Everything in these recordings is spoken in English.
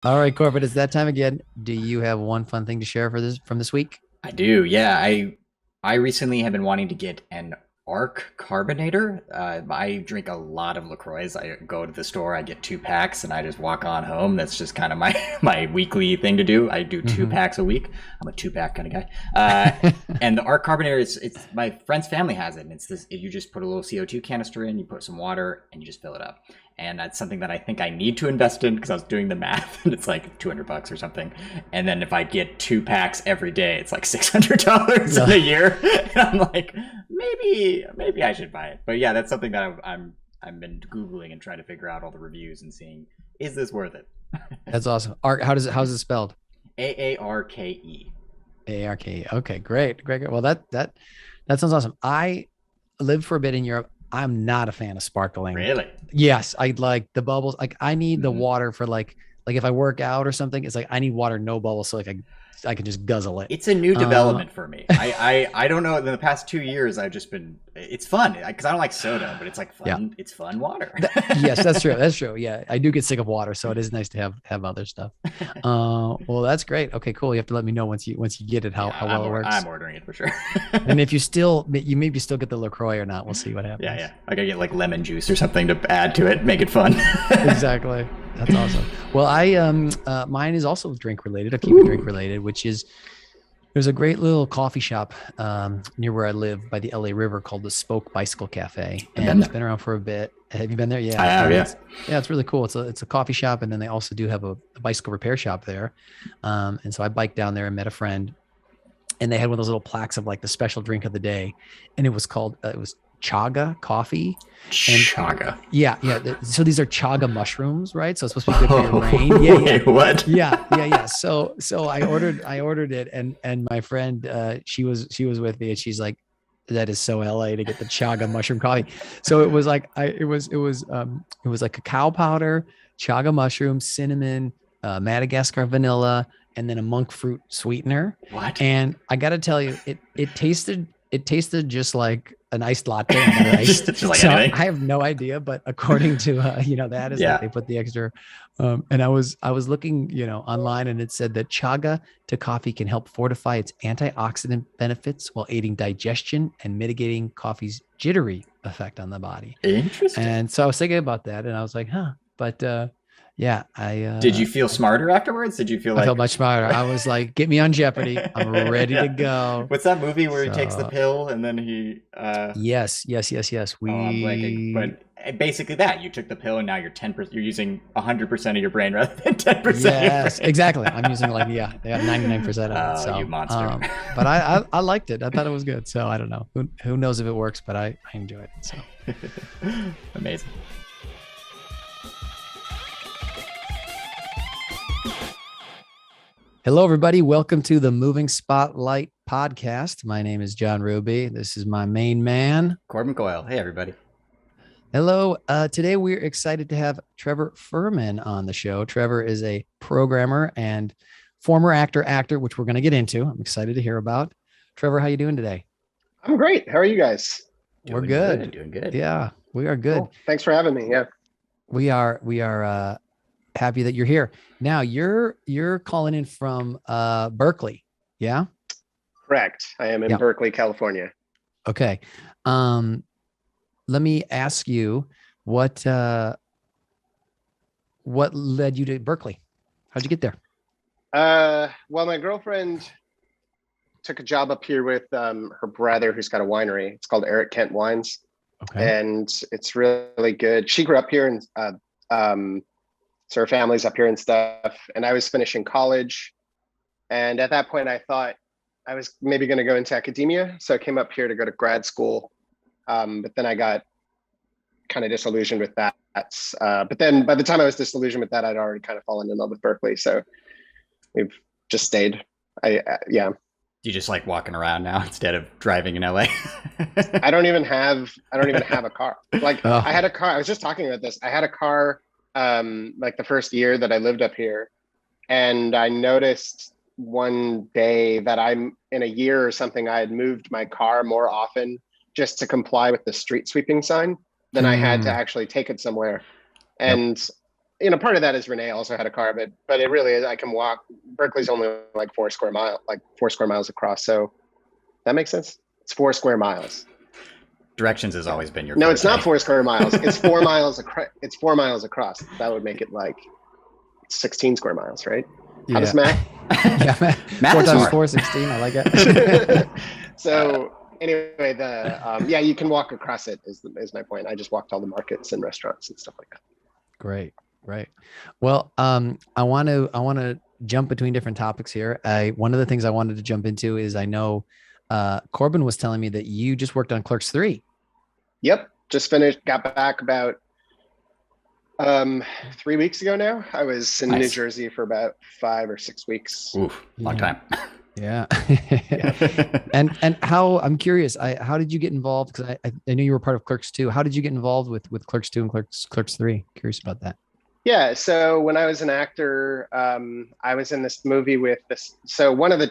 All right, Corbett, it's that time again. Do you have one fun thing to share for this from this week? I do, yeah. I recently have been wanting to get an Arc carbonator. I drink a lot of LaCroix. I go to the store, I get 2 packs, and I just walk on home. That's just kind of my my weekly thing to do. I do two Hmm. packs a week. I'm a 2 pack kind of guy. And the Arc carbonator is it's my friend's family has it. And it's this. You just put a little CO2 canister in, you put some water, and you just fill it up. And that's something that I think I need to invest in because I was doing the math, and it's like $200 or something. And then if I get 2 packs every day, it's like $600 in a year. And I'm like, maybe I should buy it. But yeah, that's something that I've been googling and trying to figure out all the reviews and seeing is this worth it? That's awesome. Arc, how's it spelled? AARKE. ARK. Okay, great, great, great. Well, that sounds awesome. I lived for a bit in Europe. I'm not a fan of sparkling. Really? Yes, I like the bubbles. Like I need the Mm-hmm. water for like if I work out or something, it's like I need water, no bubbles, so like I can just guzzle it. It's a new Uh, development for me. I don't know. In the past 2 years, I've just been. It's fun because I don't like soda, but it's like yeah. fun. It's fun water. Yes, that's true. That's true. Yeah, I do get sick of water, so it is nice to have other stuff. Well, that's great. Okay, cool. You have to let me know once you get it how Yeah, well it I'm works. ordering it for sure. And if you maybe still get the Lacroix or not. We'll see what Yeah, happens. yeah. I gotta get like lemon juice or something to add to it, make it fun. Exactly. That's awesome. Well, I mine is also drink related. I'll keep it drink Ooh. related, which is there's a great little coffee shop near where I live by the LA River called the Spoke Bicycle Cafe, I've been and it's there. been around for a bit. Have you been there? I Yeah, have, yeah. it's really cool. It's a coffee shop, and then they also do have a bicycle repair shop there. And so I biked down there and met a friend, and they had one of those little plaques of like the special drink of the day, and it was chaga coffee, and Chaga. yeah. So these are chaga mushrooms, right? So it's supposed to be good for your brain. Yeah, Oh, yeah. wait, what? Yeah. So I ordered it, and my friend, she was with me, and she's like, "That is so LA to get the chaga mushroom coffee." So it was like it was like cacao powder, chaga mushroom, cinnamon, Madagascar vanilla, and then a monk fruit sweetener. What? And I got to tell you, it tasted just like an iced latte under ice. Just like So anything. I have no idea, but according to that is like Yeah. they put the extra. And I was looking online, and it said that chaga to coffee can help fortify its antioxidant benefits while aiding digestion and mitigating coffee's jittery effect on the body. Interesting. And so I was thinking about that, and I was like, huh. But yeah, Did you feel smarter afterwards? Did you feel I felt like much smarter. I was like, get me on Jeopardy. I'm ready to yeah. go. What's that movie where he takes the So pill and then he yes. oh, I'm blanking. But basically that. You took the pill and now you're 10%, you're using 100% of your brain rather than 10% of your Yes, brain. exactly. I'm using like they got 99% of it. Oh, you So monster. but I liked it. I thought it was good. So I don't know. Who knows if it works, but I enjoy it. So Amazing. hello everybody. Welcome to the Moving Spotlight podcast. My name is John Ruby. This is my main man. Corbin Coyle. Hey everybody. Hello. Today we're excited to have Trevor Fehrman on the show. Trevor is a programmer and former actor, which we're going to get into. I'm excited to hear about. Trevor, how you doing today? I'm great. How are you guys? We're Doing good, good. doing good. Yeah, we are good. Cool. Thanks for having me. Yeah, We are happy that you're here. Now you're calling in from Berkeley. Yeah. correct. I am in Yeah. Berkeley, California. Okay. Um, Let me ask you what led you to Berkeley? How'd you get there? Well, my girlfriend took a job up here with her brother, who's got a winery. It's called Eric Kent Wines, Okay. and it's really good. She grew up here, and so her family's up here and stuff. And I was finishing college, and at that point, I thought I was maybe going to go into academia. So I came up here to go to grad school, but then I got kind of disillusioned with that. But then by the time I was disillusioned with that, I'd already kind of fallen in love with Berkeley. So we've just stayed. Yeah, You just like walking around now instead of driving in LA. I don't even have a car. Like I Oh, had a car. I was just talking about this. I had a car like the first year that I lived up here, and I noticed one day that I'm in a year or something, I had moved my car more often just to comply with the street sweeping sign than I had to mm, actually take it somewhere. yep. And part of that is Renee also had a car, but it really is, I can walk. Berkeley's only like 4 square miles across. So that makes sense. It's 4 square miles. Directions has always been your No, forte. it's not 4 square miles. It's 4 miles it's 4 miles across. That would make it like 16 square miles, right? How does math? Yeah, Math 4 is times hard. 4, 16. I like it. So anyway, yeah, you can walk across it is my point. I just walked all the markets and restaurants and stuff like that. Great. Well, I want to jump between different topics here. One of the things I wanted to jump into is I know Corbin was telling me that you just worked on Clerks 3. Yep, just finished. Got back about 3 weeks ago now. I was in New Jersey for about 5 or 6 weeks. Oof, long time. Yeah. And how, I'm curious, how did you get involved? Because I knew you were part of Clerks 2. How did you get involved with Clerks 2 and Clerks 3? Curious about that. Yeah, so when I was an actor, I was in this movie with this. So one of the,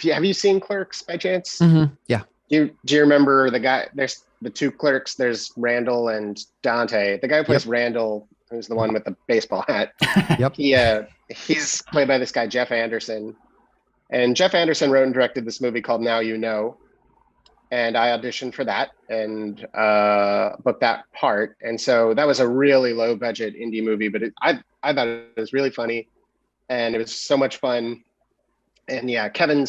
have you seen Clerks by chance? Mm-hmm. Yeah. Do you remember the guy? There's the 2 clerks. There's Randall and Dante. The guy who plays Randall, who's the one with the baseball hat. Yep. He's played by this guy Jeff Anderson, and Jeff Anderson wrote and directed this movie called Now You Know, and I auditioned for that and booked that part. And so that was a really low budget indie movie, but I thought it was really funny, and it was so much fun. And yeah, Kevin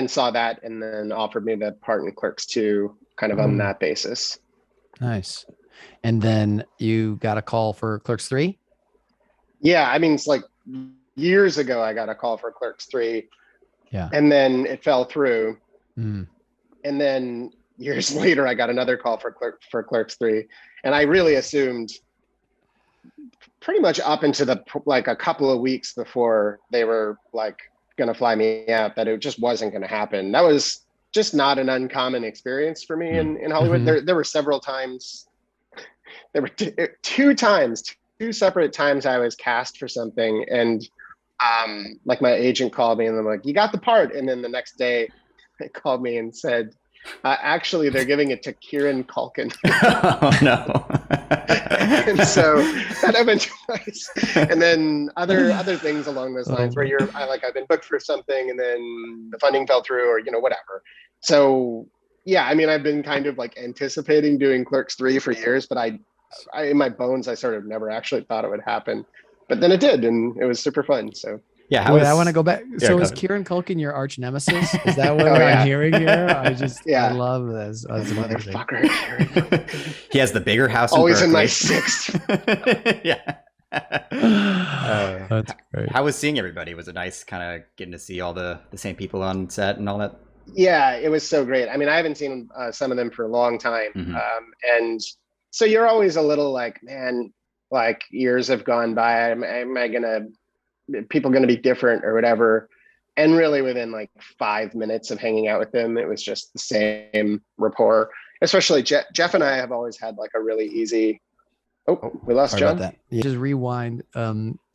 saw that and then offered me the part in Clerks 2 kind of on that basis. Nice. And then you got a call for Clerks 3? Yeah, I mean, it's like years ago I got a call for Clerks 3. Yeah. And then it fell through. Mm. And then years later I got another call for Clerks 3. And I really assumed pretty much up into like a couple of weeks before they were like going to fly me out that it just wasn't going to happen. That was just not an uncommon experience for me in Hollywood. Mm-hmm. There were several times, there were two separate times I was cast for something, and like my agent called me and I'm like, you got the part. And then the next day they called me and said, actually they're giving it to Kieran Culkin. Oh no. And so that happened twice. And then other things along those lines where I've been booked for something and then the funding fell through, or whatever. So yeah, I mean, I've been kind of like anticipating doing Clerks 3 for years, but I in my bones I sort of never actually thought it would happen. But then it did, and it was super fun. So yeah, I want to go back. So is Kieran Culkin your arch nemesis? Is that what I'm hearing here? I love this. That's motherfucker. He has the bigger house. Always in my 6th. Yeah. That's great. How was seeing everybody? Was it nice kind of getting to see all the same people on set and all that? Yeah, it was so great. I mean, I haven't seen some of them for a long time. And so you're always a little like, man, like years have gone by. People going to be different or whatever? And really within like 5 minutes of hanging out with them, it was just the same rapport. Especially Jeff and I have always had like a really easy. Oh, we lost John. About that. Yeah. Just rewind.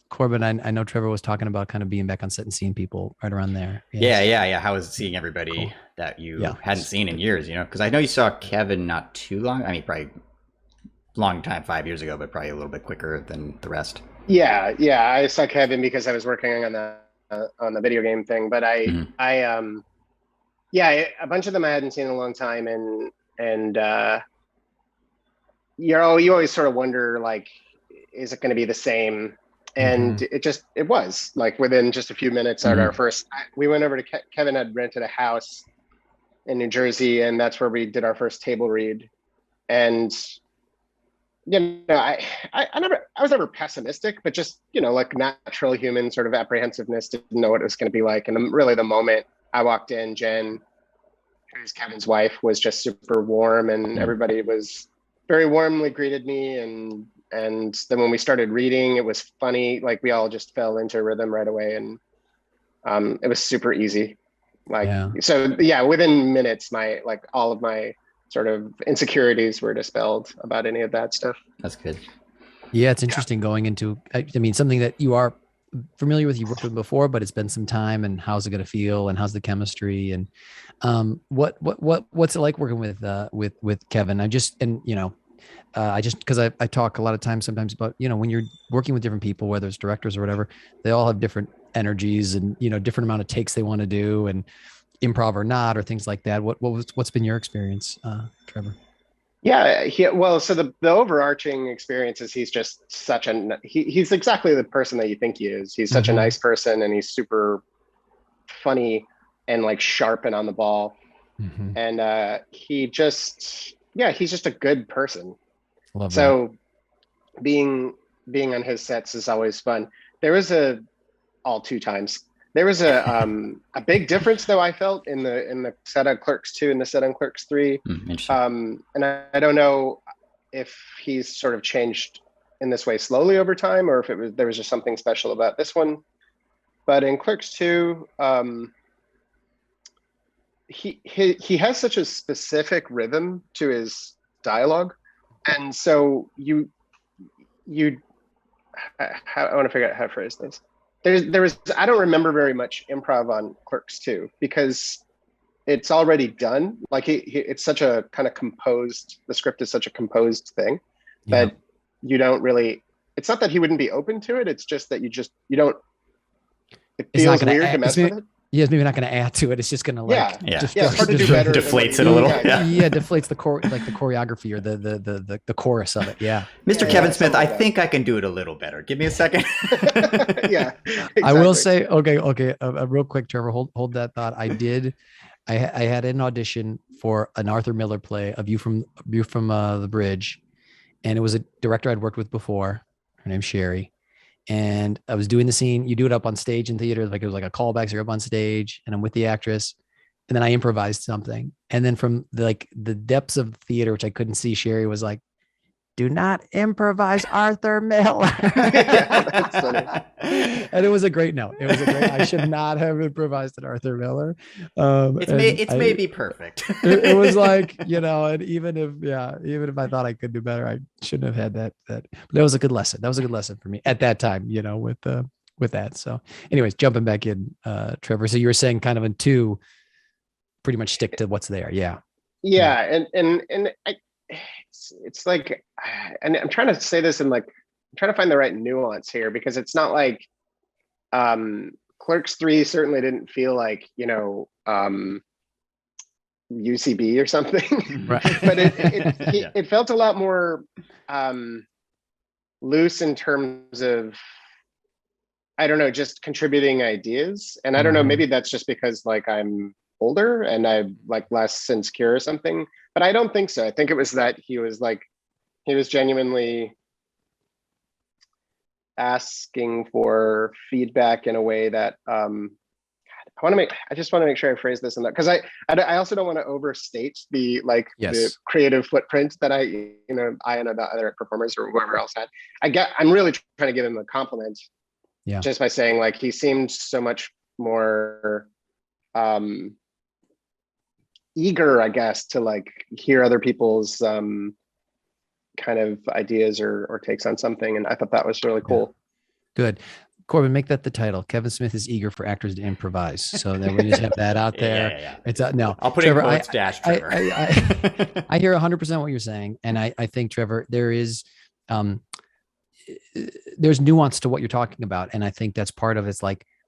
Corbin, I know Trevor was talking about kind of being back on set and seeing people right around there. Yes. Yeah. How was seeing everybody that you hadn't seen in years? Because I know you saw Kevin not too long. I mean, probably long time, 5 years ago, but probably a little bit quicker than the rest. Yeah. I saw Kevin because I was working on the video game thing, but a bunch of them I hadn't seen in a long time, and you always sort of wonder, like, is it going to be the same? And it was like within just a few minutes at our first, we went over to Kevin had rented a house in New Jersey, and that's where we did our first table read. And I was never pessimistic, but just, like natural human sort of apprehensiveness, didn't know what it was going to be like. And really the moment I walked in, Jen, who's Kevin's wife, was just super warm, and everybody was very warmly greeted me. And then when we started reading, it was funny. Like we all just fell into a rhythm right away, and it was super easy. So within minutes, all of my sort of insecurities were dispelled about any of that stuff. That's good. Yeah, it's interesting going into, I mean, something that you are familiar with, you've worked with before, but it's been some time, and how's it going to feel, and how's the chemistry, and what's it like working with Kevin? I just because I talk a lot of times sometimes about, when you're working with different people, whether it's directors or whatever, they all have different energies and, different amount of takes they want to do, and improv or not, or things like that. What's been your experience, Trevor? Yeah, well, so the overarching experience is he's just he's exactly the person that you think he is. He's such a Mhm. nice person, and he's super funny and like sharp and on the ball. Mhm. And he's just a good person. Love that. So being on his sets is always fun. There was all two times. There was a big difference though I felt in the set on Clerks 2 and the set on Clerks 3. Interesting. And I don't know if he's sort of changed in this way slowly over time, or if there was just something special about this one. But in Clerks 2, he has such a specific rhythm to his dialogue, and so I want to figure out how to phrase this. There was I don't remember very much improv on Clerks 2 because it's already done. Like it's such a kind of composed. The script is such a composed thing that you don't really. It's not that he wouldn't be open to it. It's just that you don't. It feels weird to mess with it. Yeah, it's maybe not going to add to it. It's just going to it's hard to do better. Deflates it a little. Yeah, deflates the choreography or the chorus of it. Yeah. Mr. Kevin Smith, I think I can do it a little better. Give me a second. Yeah. Exactly. I will say, okay. Real quick, Trevor, hold that thought. I had an audition for an Arthur Miller play, A View from the Bridge, and it was a director I'd worked with before. Her name's Sherry. And I was doing the scene. You do it up on stage in theater, like it was like a callback. So you're up on stage, and I'm with the actress, and then I improvised something. And then from the depths of theater, which I couldn't see, Sherry was like, "Do not improvise Arthur Miller." Yeah, that's funny. And it was a great note. I should not have improvised an Arthur Miller. It's maybe perfect. It was like, and even if I thought I could do better, I shouldn't have had that. But that was a good lesson. That was a good lesson for me at that time, with that. So anyways, jumping back in, Trevor. So you were saying kind of in 2, pretty much stick to what's there. Yeah. Yeah. And it's like, and I'm trying to say this in I'm trying to find the right nuance here, because it's not like Clerks 3 certainly didn't feel like UCB or something. Right. But it felt a lot more loose in terms of, I don't know, just contributing ideas. And I don't know, maybe that's just because I'm older and I'm less insecure or something, but I don't think so. I think it was that he was genuinely asking for feedback in a way that I just want to make sure I phrase this in that, because I also don't want to overstate the the creative footprint that I and the other performers or whoever else had. I'm really trying to give him a compliment, just by saying he seemed so much more eager, I guess, to hear other people's kind of ideas or takes on something, and I thought that was really cool. Good. Corbin, make that the title. Kevin Smith is eager for actors to improvise. So that we just have that out there. Yeah. It's no. I'll put Trevor, in quotes dash Trevor. I hear 100% what you're saying, and I think, Trevor, there's nuance to what you're talking about, and I think that's part of it's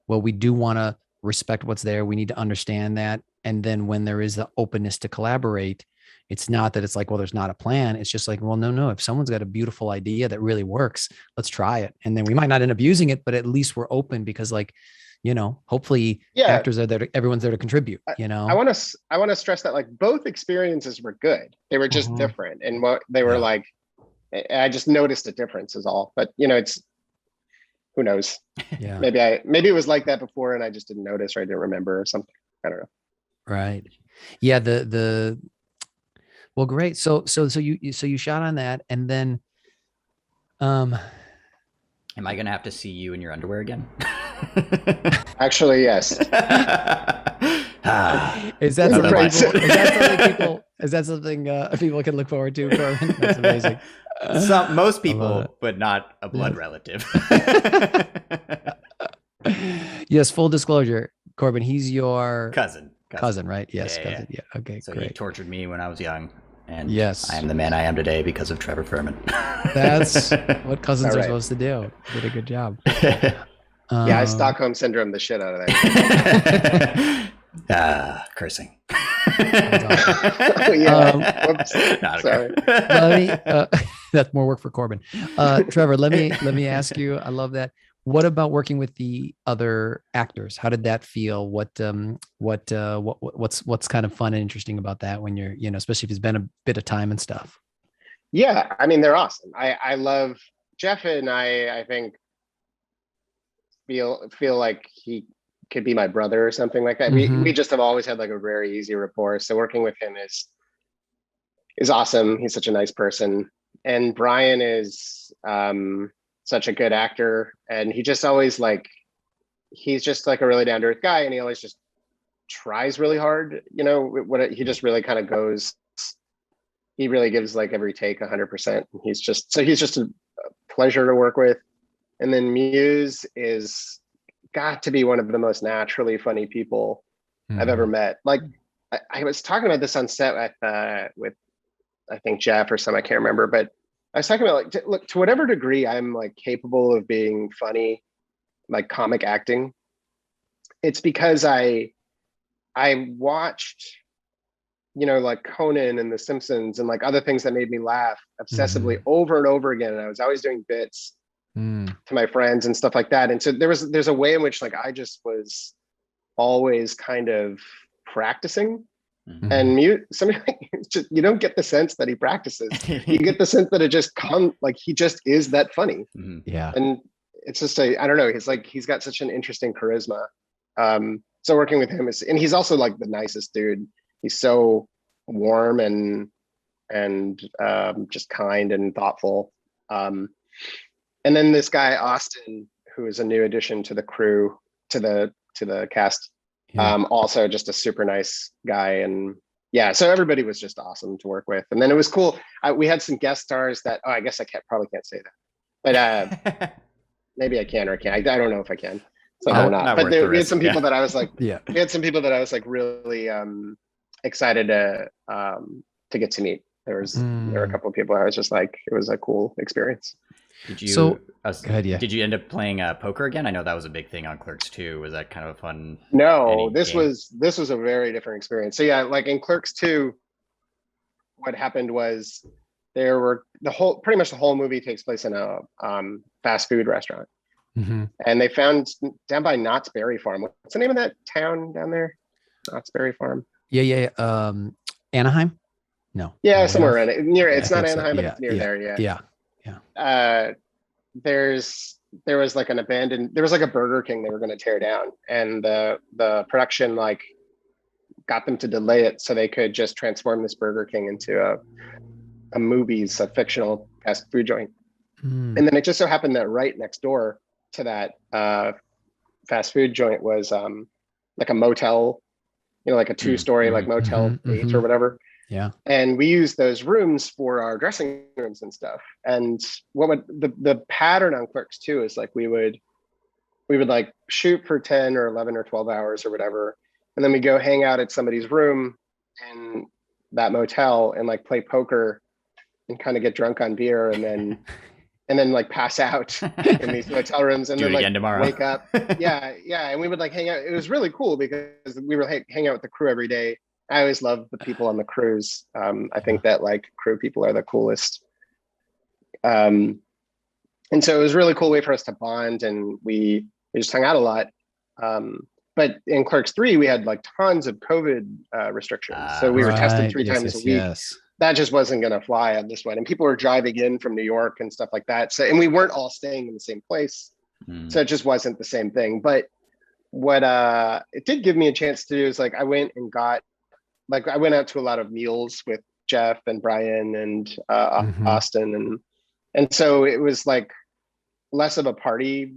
we do want to respect what's there. We need to understand that, and then when there is the openness to collaborate, it's not that it's there's not a plan. It's just no. If someone's got a beautiful idea that really works, let's try it. And then we might not end up using it, but at least we're open because hopefully actors are there. Everyone's there to contribute, I want to stress that both experiences were good. They were just different. And what they were I just noticed a difference is all, but it's, who knows? Yeah. Maybe it was like that before and I just didn't notice or I didn't remember or something. I don't know. Right. Yeah. Well, great. So you shot on that, and then, am I gonna have to see you in your underwear again? Actually, yes. Is that something people can look forward to? Corbin? That's amazing. Most people, but not a blood relative. Yes. Full disclosure, Corbin, he's your cousin, right? Yes. Yeah, cousin. Yeah. Okay. So great. he tortured me when I was young, And Yes. I am the man I am today because of Trevor Fehrman. That's what cousins All are right. supposed to do. Did a good job. Yeah, I Stockholm syndrome the shit out of that. Cursing. Oh, yeah. Whoops. Sorry. Let me. That's more work for Corbin. Trevor, let me ask you. I love that. What about working with the other actors? How did that feel? What's kind of fun and interesting about that when you're, especially if it's been a bit of time and stuff? Yeah, I mean, they're awesome. I love Jeff, and I think feel like he could be my brother or something like that. Mhm. We just have always had like a very easy rapport. So working with him is awesome. He's such a nice person. And Brian is such a good actor, and he just always he's just like a really down to earth guy, and he always just tries really hard. He just really kind of goes. He really gives like every take 100%. He's just a pleasure to work with. And then Muse is got to be one of the most naturally funny people I've ever met. Like I was talking about this on set with I think Jeff or some, I can't remember, but I was talking about look, to whatever degree I'm like capable of being funny, like comic acting, it's because I watched, like Conan and The Simpsons and like other things that made me laugh obsessively over and over again. And I was always doing bits to my friends and stuff like that. And so there's a way in which like I just was always kind of practicing. And somebody you don't get the sense that he practices. You get the sense that it just comes, like he just is that funny. Yeah. And it's just I don't know. He's got such an interesting charisma. So working with him and he's also like the nicest dude. He's so warm and just kind and thoughtful. And then this guy Austin, who is a new addition to the crew, to the cast. Also just a super nice guy. And yeah, so everybody was just awesome to work with. And then it was cool. We had some guest stars that, I guess I probably can't say that, but maybe I can or can't. I don't know if I can. So not. But we had some people that I was like, we had some people that I was like really excited to get to meet. There were a couple of people I was just like, it was a cool experience. Did you? So, go ahead, yeah. Did you end up playing poker again? I know that was a big thing on Clerks too. Was that kind of a fun? No, this was a very different experience. So yeah, like in Clerks 2, what happened was pretty much the whole movie takes place in a fast food restaurant, and they found down by Knott's Berry Farm. What's the name of that town down there? Knott's Berry Farm. Yeah. Anaheim? No. Yeah, somewhere around it. Near. It's not Anaheim, so. but it's near there. Yeah. There was like a Burger King they were going to tear down, and the production got them to delay it so they could just transform this Burger King into a fictional fast food joint. And then it just so happened that right next door to that fast food joint was like a motel, like a 2-story like Motel 8 or whatever. Yeah. And we used those rooms for our dressing rooms and stuff. And the pattern on Clerks 2 is like we would like shoot for 10 or 11 or 12 hours or whatever. And then we go hang out at somebody's room in that motel and like play poker and kind of get drunk on beer and then like pass out in these motel rooms and then like wake up. Yeah. And we would like hang out. It was really cool because we were hang out with the crew every day. I always love the people on the crews. I think that like crew people are the coolest. And so it was a really cool way for us to bond, and we just hung out a lot. But in Clerks 3, we had like tons of COVID restrictions. So we were tested 3 times a week. Yes. That just wasn't going to fly on this one. And people were driving in from New York and stuff like that. So, and we weren't all staying in the same place. So it just wasn't the same thing. But what it did give me a chance to do is like I went out to a lot of meals with Jeff and Brian and Austin. And so it was like less of a party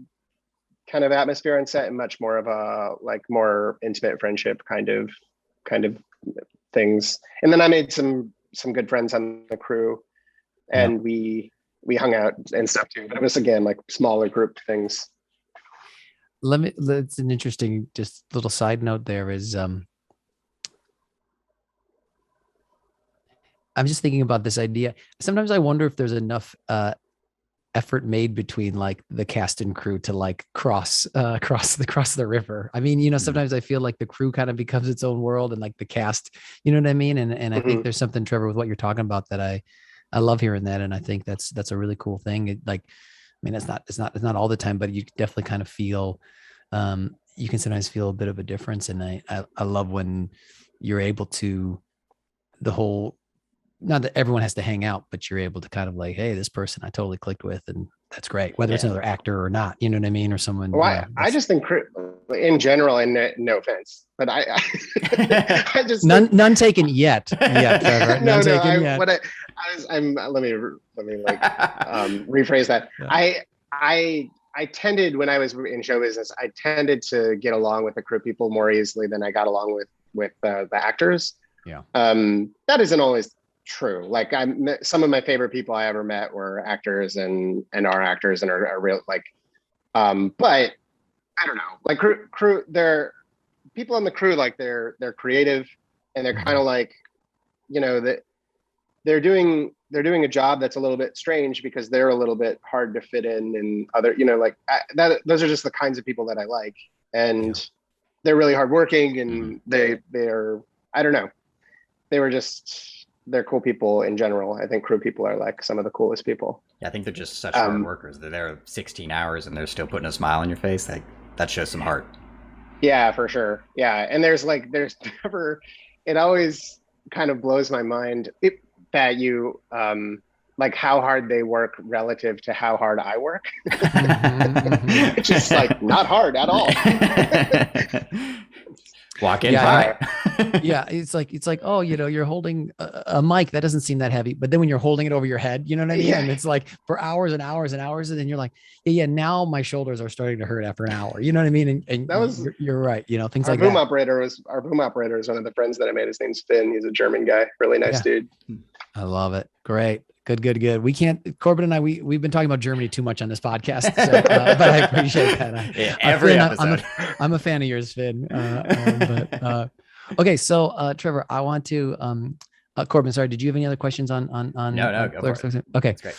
kind of atmosphere on set and much more of a like more intimate friendship kind of things. And then I made some good friends on the crew, and we hung out and stuff too. But it was again like smaller group things. That's an interesting just little side note there is I'm just thinking about this idea. Sometimes I wonder if there's enough effort made between like the cast and crew to like cross the river. I mean, sometimes I feel like the crew kind of becomes its own world and like the cast, you know what I mean? And I think Mhm. there's something, Trevor, with what you're talking about that I love hearing that. And I think that's a really cool thing. I mean, it's not all the time, but you definitely kind of feel, you can sometimes feel a bit of a difference. And I love when you're able to, the whole, not that everyone has to hang out, but you're able to kind of like, hey, this person I totally clicked with, and that's great, whether it's Yeah. another actor or not. You know what I mean? Or someone. Well, I just think in general, and no offense, but I just think, none taken yet. Yeah, Trevor. no, None taken yet. I'm let me like rephrase that. Yeah. I tended, when I was in show business, I tended to get along with the crew people more easily than I got along with the actors. Yeah. That isn't always true. Like some of my favorite people I ever met were actors and are actors and are real, like, but I don't know, like crew, they're people on the crew, like they're creative and they're kind of like, that they're doing a job that's a little bit strange because they're a little bit hard to fit in, and other, like those are just the kinds of people that I like, and they're really hardworking, and they're, I don't know, they're cool people in general. I think crew people are like some of the coolest people. Yeah, I think they're just such hard workers. They're there 16 hours and they're still putting a smile on your face. Like, that shows some heart. Yeah, for sure. Yeah, and there's never. It always kind of blows my mind that you like how hard they work relative to how hard I work. It's just like not hard at all. Walk in. Yeah, it's like, oh, you're holding a mic that doesn't seem that heavy, but then when you're holding it over your head, you know what I mean? Yeah. And it's like for hours and hours and hours, and then you're like, yeah, now my shoulders are starting to hurt after an hour. You know what I mean? And that was, you're right. Things our like boom that. Our boom operator is one of the friends that I made. His name's Finn. He's a German guy, really nice dude. I love it. Great. Good. We can't, Corbin and I, we've been talking about Germany too much on this podcast, so, but I appreciate that. Every Finn, episode. I'm a fan of yours, Finn. Okay. So, Trevor, I want to, Corbin, sorry, did you have any other questions on No, go Clerks? for it. Okay. That's great.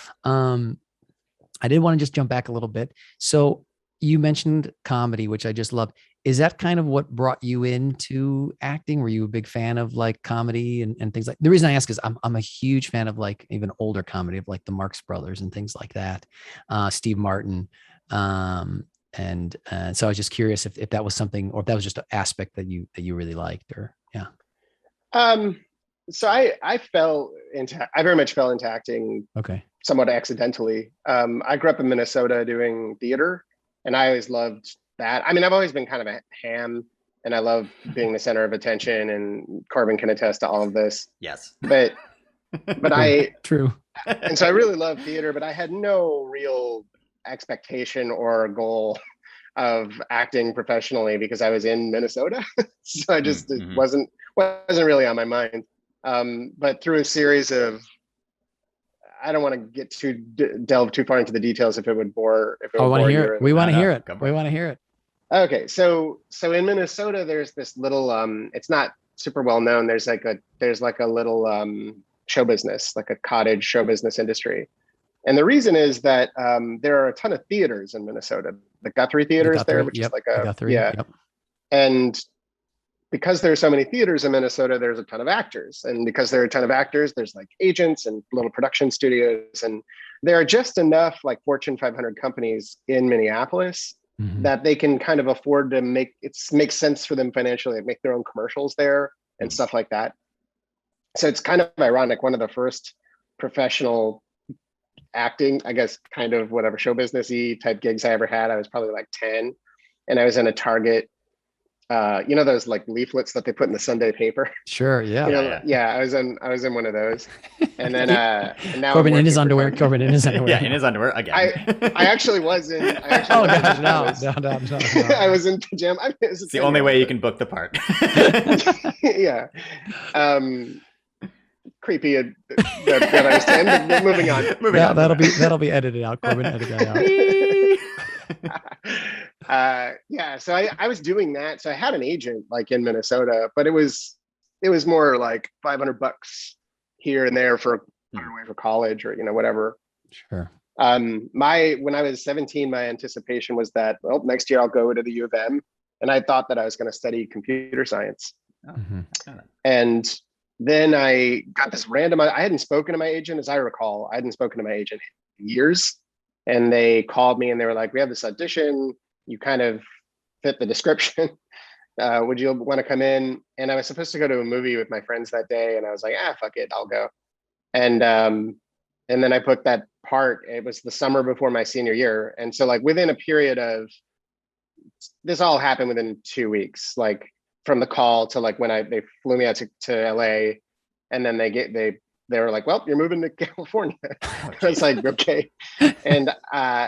I did want to just jump back a little bit. So you mentioned comedy, which I just love. Is that kind of what brought you into acting? Were you a big fan of like comedy and things like? The reason I ask is I'm a huge fan of like even older comedy of like the Marx Brothers and things like that, Steve Martin, and so I was just curious if that was something, or if that was just an aspect that you really liked, or yeah. So I very much fell into acting. Okay. Somewhat accidentally. I grew up in Minnesota doing theater, and I always loved that. I mean, I've always been kind of a ham, and I love being the center of attention, and Corbin can attest to all of this. Yes. But True. And so I really love theater, but I had no real expectation or goal of acting professionally because I was in Minnesota. So I just, it wasn't really on my mind. But through a series of, I don't want to get delve too far into the details if it would bore. If it would bore you. We want to hear it. We want to hear it. Okay, so in Minnesota, there's this little. It's not super well known. There's like a little show business, like a cottage show business industry, and the reason is that there are a ton of theaters in Minnesota. The Guthrie Theater is there, which is like a Guthrie, yep. And because there's so many theaters in Minnesota, there's a ton of actors. And because there are a ton of actors, there's like agents and little production studios. And there are just enough like Fortune 500 companies in Minneapolis that they can kind of afford to make sense for them financially, like make their own commercials there and stuff like that. So it's kind of ironic. One of the first professional acting, I guess, kind of whatever show businessy type gigs I ever had, I was probably like 10, and I was in a Target. Those like leaflets that they put in the Sunday paper. Sure, yeah. I was in one of those, and then and now Corbin in his underwear. Corbin in his underwear. Yeah, in his underwear again. I actually was in. Oh gosh, no. I was in pajama. It's the only way you can book the part. Yeah. Creepy that I was 10, but moving on. That'll be edited out. Corbin, edit that out. So I was doing that. So I had an agent like in Minnesota, but it was more like $500 here and there for away for college or whatever. Sure. When I was 17, my anticipation was that, well, next year I'll go to the U of M, and I thought that I was going to study computer science. And then I got this random, I hadn't spoken to my agent, as I recall. I hadn't spoken to my agent in years. And they called me and they were like, we have this audition. You kind of fit the description. Would you want to come in? And I was supposed to go to a movie with my friends that day. And I was like, fuck it, I'll go. And then I booked that part. It was the summer before my senior year. And so like within a period of, this all happened within 2 weeks, like from the call to like when they flew me out to LA, and then they were like, well, you're moving to California. I was like, okay. And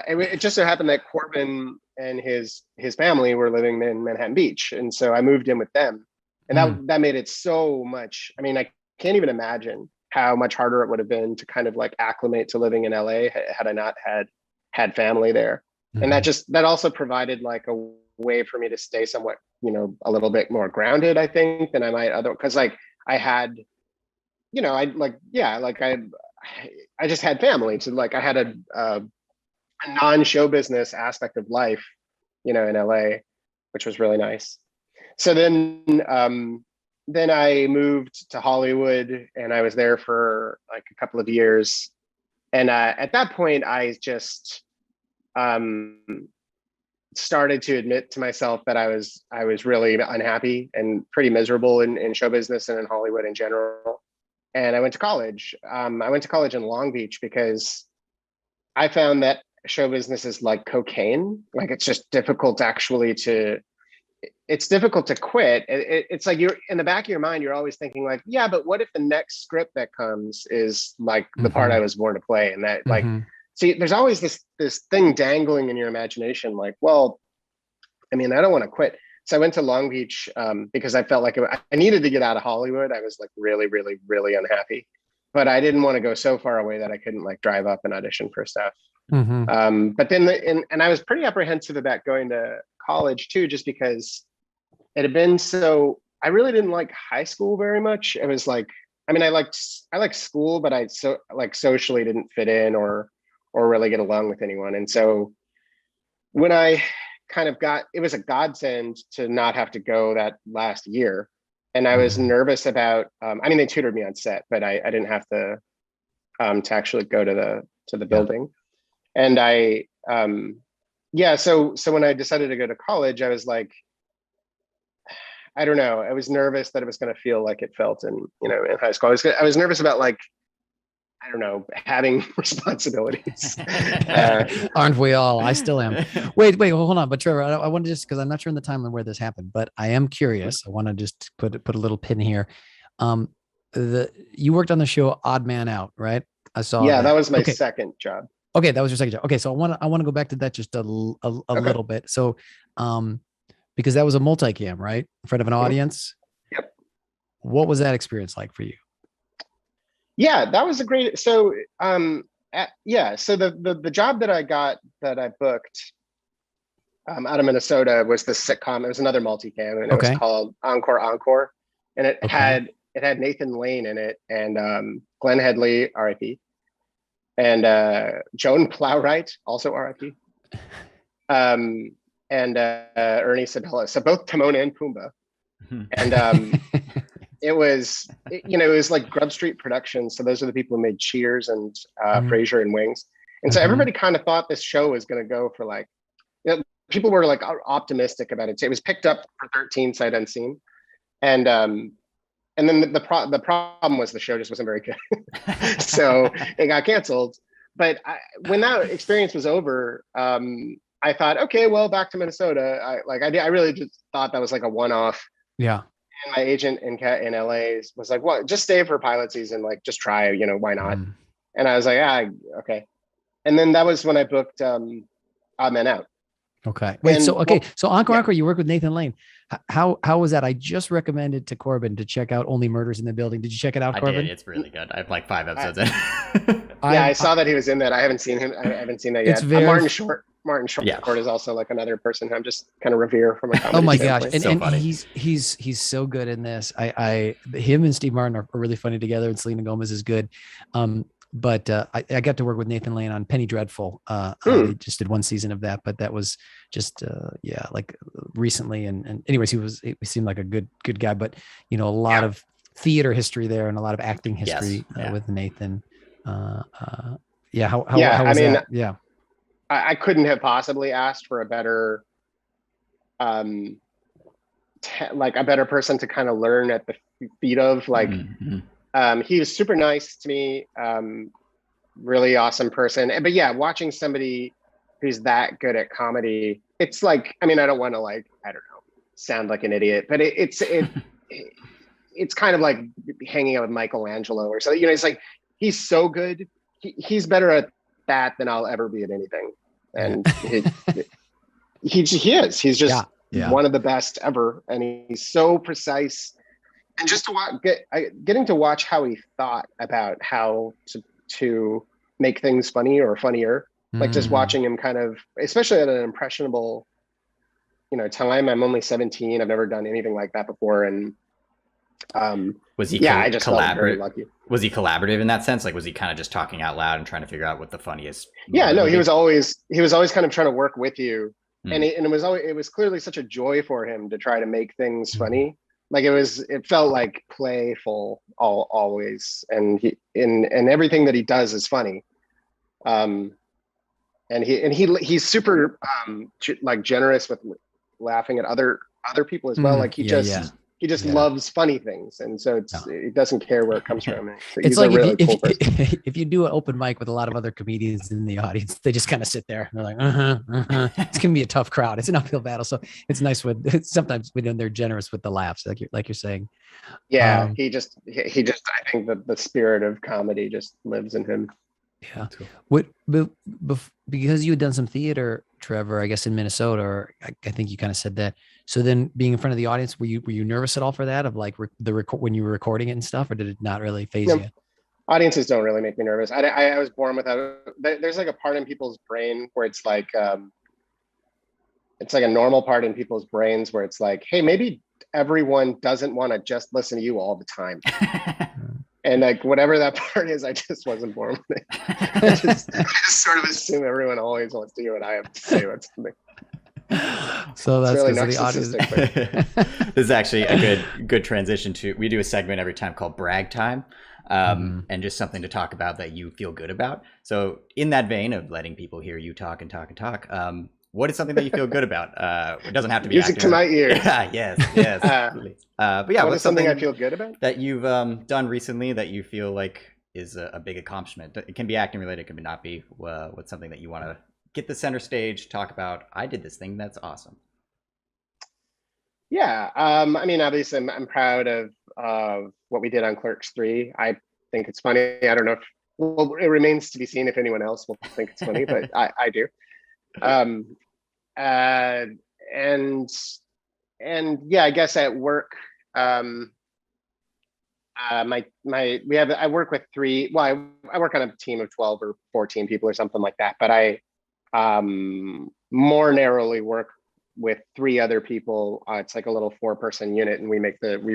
it just so happened that Corbin and his family were living in Manhattan Beach. And so I moved in with them. And that made it so much, I mean, I can't even imagine how much harder it would have been to kind of like acclimate to living in LA had I not had family there. And that also provided like a way for me to stay somewhat, a little bit more grounded, I think, than I might because like I had, I just had family. So like I had a non-show business aspect of life, in LA, which was really nice. So then I moved to Hollywood, and I was there for like a couple of years. And at that point, I just started to admit to myself that I was really unhappy and pretty miserable in show business and in Hollywood in general. And I went to college. I went to college in Long Beach because I found that show business is like cocaine. Like it's just difficult it's difficult to quit. It's like you're in the back of your mind, you're always thinking like, yeah, but what if the next script that comes is like the part I was born to play? And that like, see, there's always this thing dangling in your imagination. Like, well, I mean, I don't want to quit. So I went to Long Beach because I felt like I needed to get out of Hollywood. I was like really, really, really unhappy, but I didn't want to go so far away that I couldn't like drive up and audition for stuff. But then, and I was pretty apprehensive about going to college too, just because it had been I really didn't like high school very much. It was like, I mean, I liked school, but I socially didn't fit in or really get along with anyone. And so when I kind of it was a godsend to not have to go that last year. And I was nervous about, I mean, they tutored me on set, but I didn't have to actually go to the building. And so when I decided to go to college, I was like, I don't know. I was nervous that it was going to feel like it felt in high school. I was nervous about like, I don't know, having responsibilities. Aren't we all? I still am. Wait, hold on. But Trevor, I want to just, because I'm not sure in the timeline where this happened, but I am curious. I want to just put a little pin here. You worked on the show Odd Man Out, right? I saw. Yeah, that was my second job. Okay, that was your second job. Okay, so I want to go back to that just a little bit. So, because that was a multicam, right, in front of an audience. Yep. What was that experience like for you? Yeah, that was a great. So, so the job that I booked out of Minnesota was the sitcom. It was another multicam, and it was called Encore, and it had Nathan Lane in it, and Glenn Headley, R.I.P., and Joan Plowright, also R.I.P., and Ernie Sabella. So both Timon and Pumbaa, and it was like Grub Street Productions. So those are the people who made Cheers and Frasier and Wings. And so everybody kind of thought this show was going to go for like, people were like optimistic about it. It was picked up for 13 sight unseen. And then the problem was the show just wasn't very good. So it got canceled. But when that experience was over, I thought, okay, well, back to Minnesota. I really just thought that was like a one-off. Yeah. And my agent in LA was like, "Well, just stay for pilot season. Like, just try. Why not?" And I was like, okay. And then that was when I booked Odd Man Out. Okay. Wait. So Encore, you work with Nathan Lane. How was that? I just recommended to Corbin to check out Only Murders in the Building. Did you check it out, Corbin? I did. It's really good. I have like 5 episodes in. I saw that he was in that. I haven't seen him. I haven't seen that yet. Martin Short. Martin Short Yeah. is also like another person who I'm just kind of revere from a comedy Oh my gosh. standpoint. And, So and funny. he's so good in this. Him and Steve Martin are really funny together, and Selena Gomez is good. But I got to work with Nathan Lane on Penny Dreadful. They just did one season of that, but that was just like recently. And anyways, he seemed like a good guy, but you know, a lot of theater history there and a lot of acting history with Nathan. How was that? Yeah. I couldn't have possibly asked for a better like a better person to kind of learn at the feet of. Like he was super nice to me, really awesome person. But yeah, watching somebody who's that good at comedy, it's like, I mean, I don't want to like, I don't know, sound like an idiot, but it's kind of like hanging out with Michelangelo or something. You know, it's like he's so good. He's better at that than I'll ever be at anything. And he is. He's just one of the best ever, and he's so precise. And just to getting to watch how he thought about how to make things funny or funnier, like just watching him kind of, especially at an impressionable, you know, time. I'm only 17. I've never done anything like that before, and was he I just felt very lucky. Was he collaborative in that sense? Like, was he kind of just talking out loud and trying to figure out what the funniest? Yeah, no, he was always kind of trying to work with you, and it was clearly such a joy for him to try to make things funny. Like it felt like playful always, and and everything that he does is funny. And he's super like generous with laughing at other people as well. Like he just loves funny things, and so it doesn't care where it comes from. So it's like really if you do an open mic with a lot of other comedians in the audience, they just kind of sit there and they're like, It's gonna be a tough crowd. It's an uphill battle. So it's nice sometimes when they're generous with the laughs, like you're saying. Yeah, he just I think that the spirit of comedy just lives in him. Yeah. Because you had done some theater, Trevor, I guess in Minnesota, or I think you kind of said that. So then being in front of the audience, were you nervous at all for that, of like when you were recording it and stuff, or did it not really phase you? Audiences don't really make me nervous. I was born without, there's like a part in people's brain where it's like a normal part in people's brains where it's like, hey, maybe everyone doesn't want to just listen to you all the time. And like whatever that part is, I just wasn't born with it. I just sort of assume everyone always wants to hear what I have to say about something. So that's really the audience. This is actually a good transition to, we do a segment every time called Brag Time, and just something to talk about that you feel good about. So in that vein of letting people hear you talk and talk and talk, what is something that you feel good about? It doesn't have to be music to my ears. Yes. But yeah, what's something I feel good about that you've done recently that you feel like is a big accomplishment? It can be acting related, it can not be. What's something that you want to get the center stage, talk about? I did this thing that's awesome. Yeah, I mean, obviously, I'm proud of what we did on Clerks 3. I think it's funny. I don't know if it remains to be seen if anyone else will think it's funny, but I do. And yeah, I guess at work, I work with three. Well, I work on a team of 12 or 14 people or something like that. But I more narrowly work with three other people. It's like a little 4-person unit, and we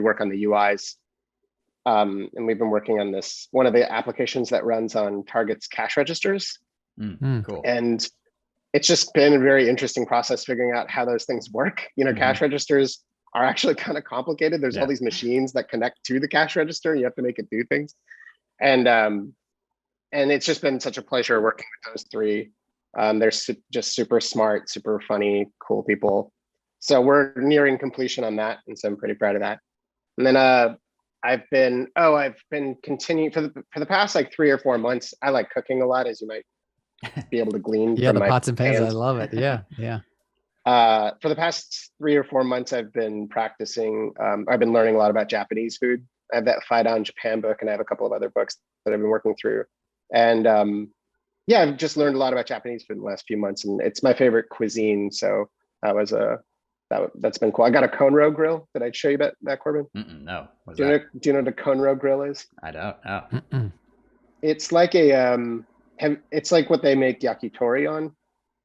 work on the UIs. And we've been working on one of the applications that runs on Target's cash registers. Cool. And it's just been a very interesting process figuring out how those things work. You know, cash registers are actually kind of complicated. There's all these machines that connect to the cash register, and you have to make it do things. And it's just been such a pleasure working with those three. They're just super smart, super funny, cool people. So we're nearing completion on that, and so I'm pretty proud of that. And then I've been continuing for the past like 3 or 4 months. I like cooking a lot, as you might be able to glean. Yeah, from the my pots and pans. I love it. Yeah. For the past 3 or 4 months, I've been practicing. I've been learning a lot about Japanese food. I have that Fidan Japan book, and I have a couple of other books that I've been working through. And I've just learned a lot about Japanese food in the last few months, and it's my favorite cuisine. So that's been cool. I got a Conroe grill. Did I show you that Corbin? No. Do you know what a Conroe grill is? I don't know. It's like it's like what they make yakitori on.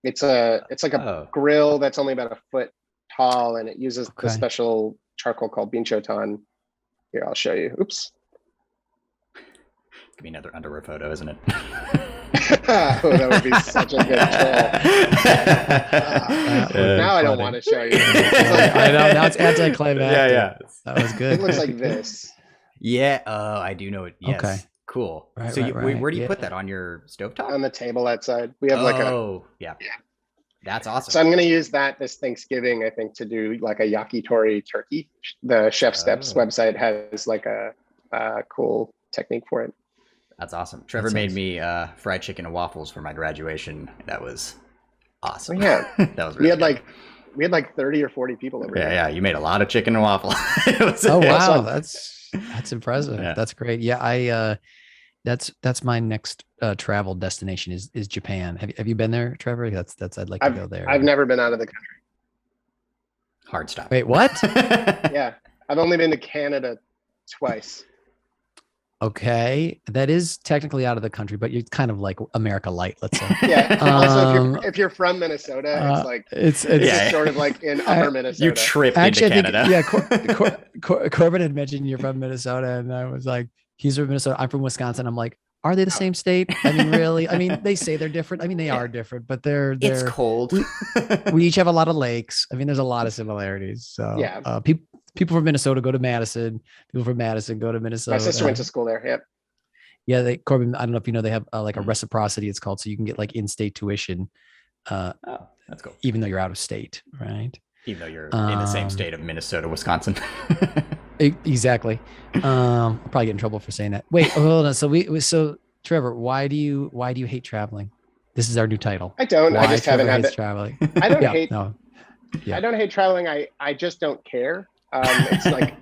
It's like a grill that's only about a foot tall, and it uses the special charcoal called binchotan. Here, I'll show you. Oops. Could be another underwear photo, isn't it? Oh, that would be such a good troll. Now I don't want to show you. I know, now it's anticlimactic. Yeah. That was good. It looks like this. Yeah. Oh, I do know it. Yes. Okay. Cool. Right, so right, where do you put that? On your stovetop? On the table outside. We have like yeah. That's awesome. So I'm going to use that this Thanksgiving, I think, to do like a yakitori turkey. The Chef Steps website has like a cool technique for it. That's awesome. Trevor made me fried chicken and waffles for my graduation. That was awesome. Oh, yeah. That was really good. We had like 30 or 40 people over there. Yeah. You made a lot of chicken and waffle. Oh, wow. That's impressive. Yeah. That's great. Yeah. That's my next travel destination is Japan. Have you been there, Trevor? I'd like to go there. I've never been out of the country. Hard stop. Wait, what? Yeah. I've only been to Canada twice. Okay, that is technically out of the country, but you're kind of like America light, let's say. Yeah. Also, if you're from Minnesota, it's like it's sort of like in upper Minnesota. You tripped into Canada. Corbin had mentioned you're from Minnesota, and I was like, he's from Minnesota. I'm from Wisconsin. I'm like, are they the same state? I mean, really? I mean, they say they're different. I mean, they are different, but they're it's cold. We each have a lot of lakes. I mean, there's a lot of similarities. So yeah, people from Minnesota go to Madison. People from Madison go to Minnesota. My sister went to school there. Yep. Yeah, Corbin. I don't know if you know, they have like a reciprocity. It's called, so you can get like in-state tuition. That's cool. Even though you're out of state, right? Even though you're in the same state of Minnesota, Wisconsin. Exactly. I'll probably get in trouble for saying that. Wait, hold on. So Trevor, why do you hate traveling? This is our new title. I don't. Why I just haven't had traveling. I don't hate. No. Yeah. I don't hate traveling. I just don't care. It's like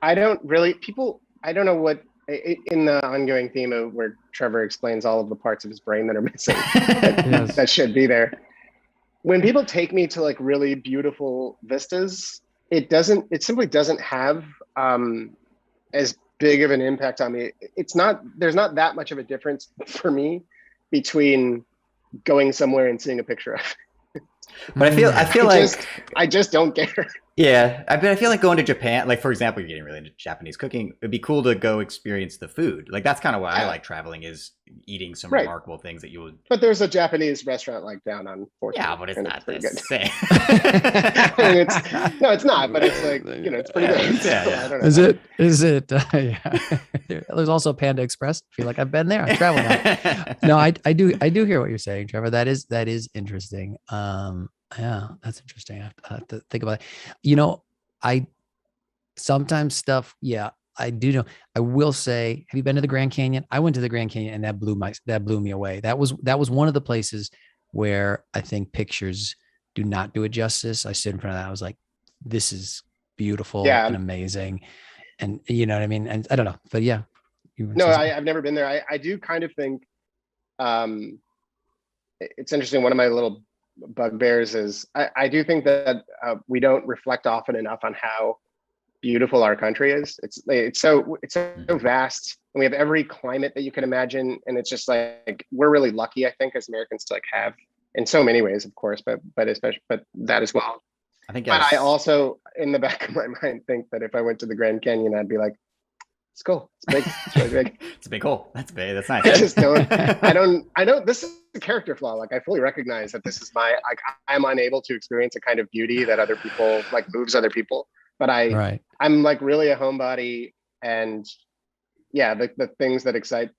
I don't really I don't know what in the ongoing theme of where Trevor explains all of the parts of his brain that are missing that should be there. When people take me to like really beautiful vistas, it simply doesn't have as big of an impact on me. There's not that much of a difference for me between going somewhere and seeing a picture of it. But I feel like I just don't care. Yeah, I feel like going to Japan, like for example, you're getting really into Japanese cooking. It'd be cool to go experience the food. Like that's kind of why I like traveling, is eating some remarkable things that you would. But there's a Japanese restaurant like down on 4th. Yeah, but it's not the same. No, it's not. But it's like, it's pretty good. Yeah. I don't know. Is it? Yeah. There's also Panda Express. I feel like I've been there. I've traveled now. No, I do hear what you're saying, Trevor. That is interesting. Yeah, that's interesting. I have to think about it. I sometimes stuff. Yeah, I do know. I will say, have you been to the Grand Canyon? I went to the Grand Canyon, and that blew me away. That was one of the places where I think pictures do not do it justice. I stood in front of that. I was like, this is beautiful and amazing. And you know what I mean? And I don't know, but yeah. No, I've never been there. I do kind of think it's interesting. One of my little bugbears is I do think that we don't reflect often enough on how beautiful our country is. It's so vast, and we have every climate that you can imagine, and it's just like we're really lucky, I think, as Americans to like have, in so many ways, of course, but that as well. I think. But I also, in the back of my mind, think that if I went to the Grand Canyon, I'd be like, it's cool. It's big. It's really big. It's a big hole. That's big. That's nice. I just don't. I don't. This is a character flaw. Like I fully recognize that this is I'm unable to experience a kind of beauty that other people like moves other people. But I'm like really a homebody, and the things that excite.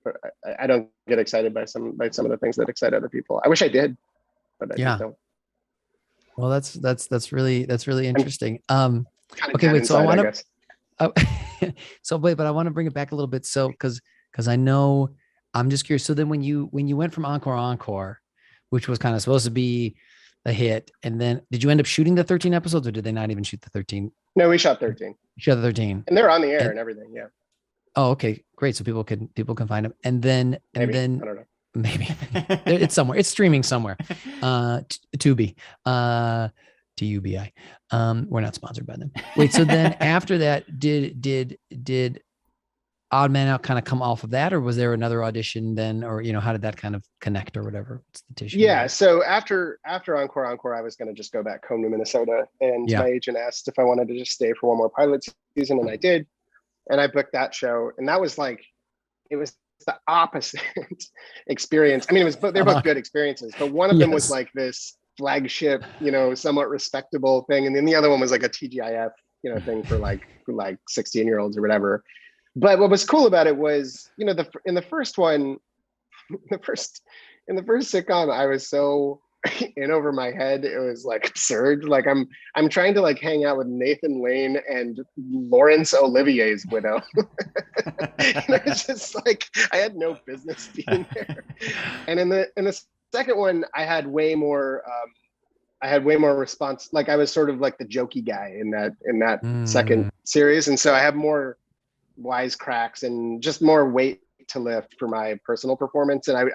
I don't get excited by some of the things that excite other people. I wish I did, but I just don't. Well, that's really interesting. Okay, wait. So I want to. But I want to bring it back a little bit. So, because I know, I'm just curious. So then when you went from Encore, which was kind of supposed to be a hit, and then did you end up shooting the 13 episodes, or did they not even shoot the 13? No, we shot 13. You shot the 13, and they're on the air and everything. Yeah. Oh, okay, great. So people can find them, and then I don't know. Maybe it's somewhere. It's streaming somewhere. Tubi. TUBI. We're not sponsored by them. Wait, so then after that, did Odd Man Out kind of come off of that, or was there another audition then, or how did that kind of connect or whatever? What's the tissue? Yeah. So after Encore, I was going to just go back home to Minnesota, and Yeah. my agent asked if I wanted to just stay for one more pilot season, and I did. And I booked that show, and that was like, it was the opposite experience. I mean, they're both good experiences, but one of them was like this flagship, somewhat respectable thing, and then the other one was like a TGIF, thing for like 16-year-olds or whatever. But what was cool about it was, in the first one, in the first sitcom, I was so in over my head, it was like absurd. Like I'm trying to like hang out with Nathan Lane and Laurence Olivier's widow. It was just like I had no business being there. And in the second one, I had way more response. Like I was sort of like the jokey guy in that second series, and so I have more wisecracks and just more weight to lift for my personal performance. And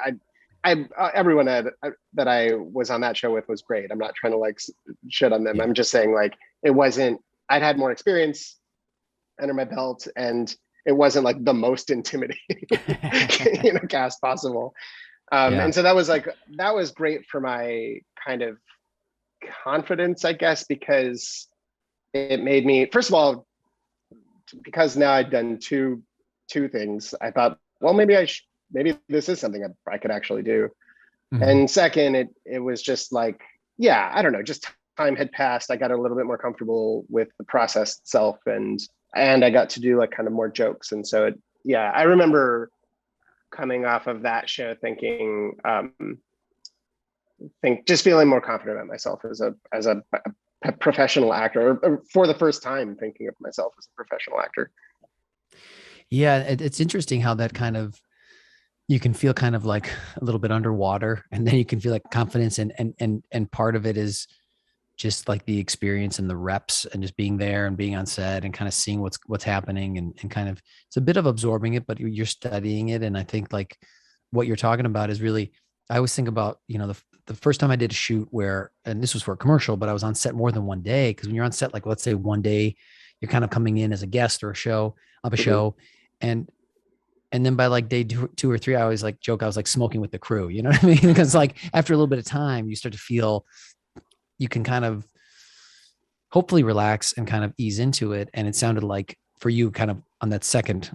everyone that I was on that show with was great. I'm not trying to like shit on them. Yeah. I'm just saying like I'd had more experience under my belt, and it wasn't like the most intimidating cast possible. And so that was great for my kind of confidence, I guess, because it made me, first of all, because now I'd done two things, I thought, well, maybe this is something I could actually do. Mm-hmm. And second, it was just like, I don't know, just time had passed. I got a little bit more comfortable with the process itself, and I got to do like kind of more jokes. And so I remember coming off of that show thinking, just feeling more confident about myself as a professional actor, or for the first time thinking of myself as a professional actor. Yeah, it's interesting how that kind of, you can feel kind of like a little bit underwater, and then you can feel like confidence, and part of it is just like the experience and the reps and just being there and being on set and kind of seeing what's happening, and kind of, it's a bit of absorbing it, but you're studying it. And I think like what you're talking about is really, I always think about, the first time I did a shoot where, and this was for a commercial, but I was on set more than one day. Cause when you're on set, like let's say one day, you're kind of coming in as a guest or a show. And then by like day 2 or 3, I always like joke, I was like smoking with the crew, you know what I mean? Because like after a little bit of time, you start to feel, you can kind of hopefully relax and kind of ease into it. And it sounded like for you kind of on that second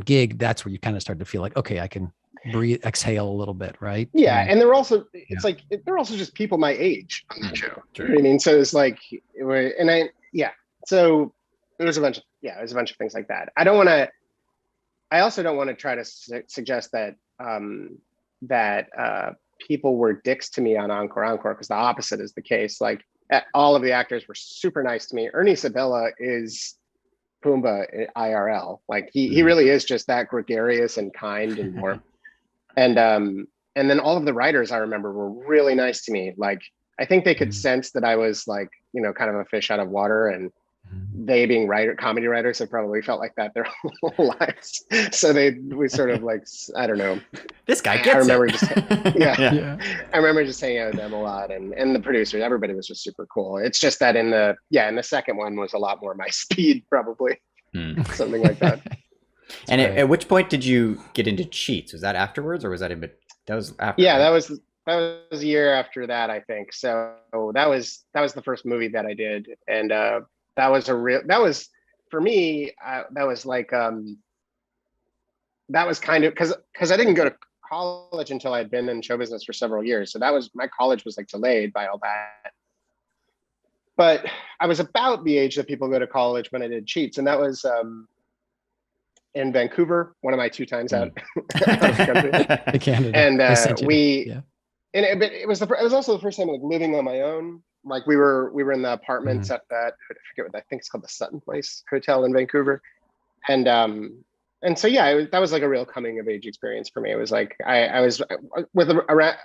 gig, that's where you kind of start to feel like, okay, I can breathe, exhale a little bit. Right. Yeah. And they're also, they're also just people my age on that show. Sure. You know what I mean? So it's like, so there was a bunch of things like that. I also don't want to try to suggest that people were dicks to me on Encore, because the opposite is the case. Like all of the actors were super nice to me. Ernie Sabella is Pumbaa IRL. Like he really is just that gregarious and kind and warm. And then all of the writers I remember were really nice to me. Like I think they could sense that I was like, kind of a fish out of water, and they being comedy writers have probably felt like that their whole lives. So we sort of like, I don't know. This guy gets I remember it. I remember just hanging out with them a lot, and the producers, everybody was just super cool. It's just that in the second one was a lot more my speed, probably. Something like that. And at which point did you get into Cheats? Was that afterwards, or was that that was after? Yeah, right? that was a year after that, I think. So that was the first movie that I did, and that was for me. That was like that was kind of because I didn't go to college until I'd been in show business for several years. So my college was like delayed by all that. But I was about the age that people go to college when I did Cheats, and that was in Vancouver, one of my 2 times out of the country. Canada. And it was also the first time like living on my own. Like we were in the apartments at that, I forget what I think it's called, the Sutton Place Hotel in Vancouver, and so that was like a real coming of age experience for me. It was like I was with around